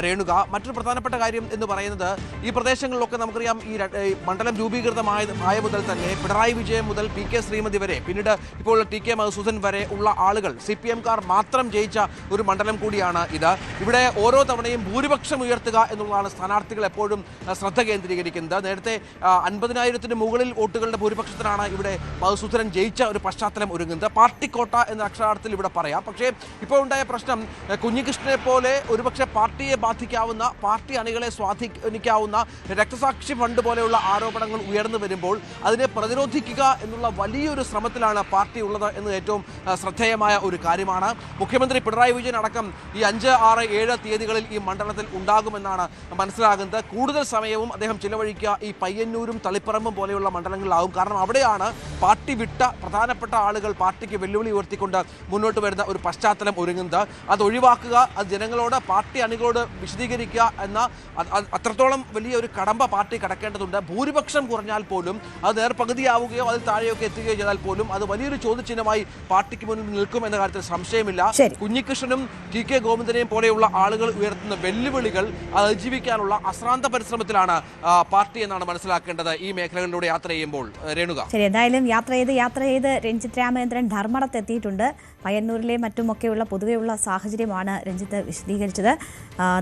രേണുക. മറ്റൊരു പ്രധാനപ്പെട്ട കാര്യം എന്ന് പറയുന്നത്, ഈ പ്രദേശങ്ങളിലൊക്കെ നമുക്കറിയാം, ഈ മണ്ഡലം രൂപീകൃതമായ മുതൽ തന്നെ പിണറായി വിജയൻ മുതൽ PK ശ്രീമതി വരെ, പിന്നീട് ഇപ്പോൾ TK മധുസൂദൻ വരെ ഉള്ള ആളുകൾ, CPMക്കാർ മാത്രം ജയിച്ച ഒരു മണ്ഡലം കൂടിയാണ് ഇത്. ഇവിടെ ഓരോ തവണയും ഭൂരിപക്ഷം ഉയർത്തുക എന്നുള്ളതാണ് സ്ഥാനാർത്ഥികൾ എപ്പോഴും ശ്രദ്ധ കേന്ദ്രീകരിക്കുന്നത്. നേരത്തെ 50,000-ന് മുകളിൽ വോട്ടുകളുടെ ഭൂരിപക്ഷത്തിനാണ് ഇവിടെ മധുസൂദനൻ ജയിച്ച ഒരു പശ്ചാത്തലം ഒരുങ്ങുന്നത്. പാർട്ടി കോട്ട എന്ന അക്ഷരാർത്ഥത്തിൽ ഇവിടെ പറയാം. പക്ഷേ ഇപ്പോൾ ഉണ്ടായ പ്രശ്നം, കുഞ്ഞികൃഷ്ണനെ പോലെ ഒരുപക്ഷെ പാർട്ടിയെ ബാധിക്കാവുന്ന, പാർട്ടി അണികളെ സ്വാധീനിക്കാവുന്ന രക്തസാക്ഷി ഫണ്ട് പോലെയുള്ള ആരോപണങ്ങൾ ഉയർന്നു വരുമ്പോൾ അതിനെ പ്രതിരോധിക്കുക എന്നുള്ള വലിയൊരു ശ്രമത്തിലാണ് പാർട്ടി ഉള്ളത് എന്ന് ഏറ്റവും ശ്രദ്ധേയമായ ഒരു കാര്യമാണ്. മുഖ്യമന്ത്രി പിണറായി വിജയൻ അടക്കം ഈ 5, 6, 7 തീയതികളിൽ ഈ മണ്ഡലത്തിൽ ഉണ്ടാകുമെന്നാണ് മനസ്സിലാകുന്നത്. കൂടുതൽ സമയവും അദ്ദേഹം ചിലവഴിക്കുക ഈ പയ്യന്നൂരും തളിപ്പറമ്പും പോലെയുള്ള മണ്ഡലങ്ങളിലാവും. കാരണം അവിടെയാണ് പാർട്ടി വിട്ട പ്രധാനപ്പെട്ട ആളുകൾ പാർട്ടിക്ക് വെല്ലുവിളി ഉയർത്തിക്കൊണ്ട് മുന്നോട്ട് വരുന്ന ഒരു പശ്ചാത്തലം ഒരുങ്ങുന്നത്. അത് ഒഴിവാക്കുക, അത് ജനങ്ങളോട്, പാർട്ടി അണികളോട് വിശദീകരിക്കുക എന്ന അത്രത്തോളം വലിയ ഒരു കടമ്പ പാർട്ടി കടക്കേണ്ടതുണ്ട്. ഭൂരിപക്ഷം കുറഞ്ഞാൽ പോലും, അത് നേർപകുതിയാവുകയോ അതിൽ താഴെയൊക്കെ എത്തുകയോ ചെയ്താൽ പോലും അത് വലിയൊരു ചോദ്യചിഹ്നമായി പാർട്ടിക്ക് മുന്നിൽ നിൽക്കും എന്ന കാര്യത്തിൽ സംശയമില്ല. കുഞ്ഞികൃഷ്ണനും TK ഗോവിന്ദനെയും പോലെയുള്ള ആളുകൾ ഉയർത്തുന്ന വെല്ലുവിളികൾ അതിജീവിക്കാനുള്ള അശ്രാന്ത പരിശ്രമത്തിലാണ് പാർട്ടി എന്നാണ് മനസ്സിലാക്കേണ്ടത് ഈ മേഖലകളിലൂടെ യാത്ര ചെയ്യുമ്പോൾ. രേണുക, ശരി, എന്തായാലും യാത്ര ചെയ്ത് രഞ്ജിത്ത് രാമേന്ദ്രൻ ധർമ്മടത്ത് എത്തിയിട്ടുണ്ട്. പയ്യന്നൂരിലെ മറ്റുമൊക്കെയുള്ള പൊതുവെയുള്ള സാഹചര്യമാണ് രഞ്ജിത്ത് വിശദീകരിച്ചത്.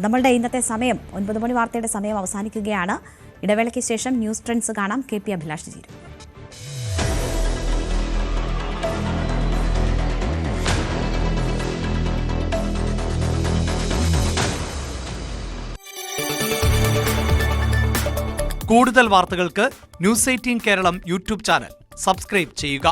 നമ്മളുടെ ഇന്നത്തെ സമയം 9 മണി വാർത്തയുടെ സമയം അവസാനിക്കുകയാണ്. ഇടവേളയ്ക്ക് ശേഷം ന്യൂസ് ട്രെൻഡ്സ് കാണാം. KP അഭിലാഷ് ചേരും. കൂടുതൽ വാർത്തകൾക്ക് News 18 Keralam YouTube channel subscribe ചെയ്യുക.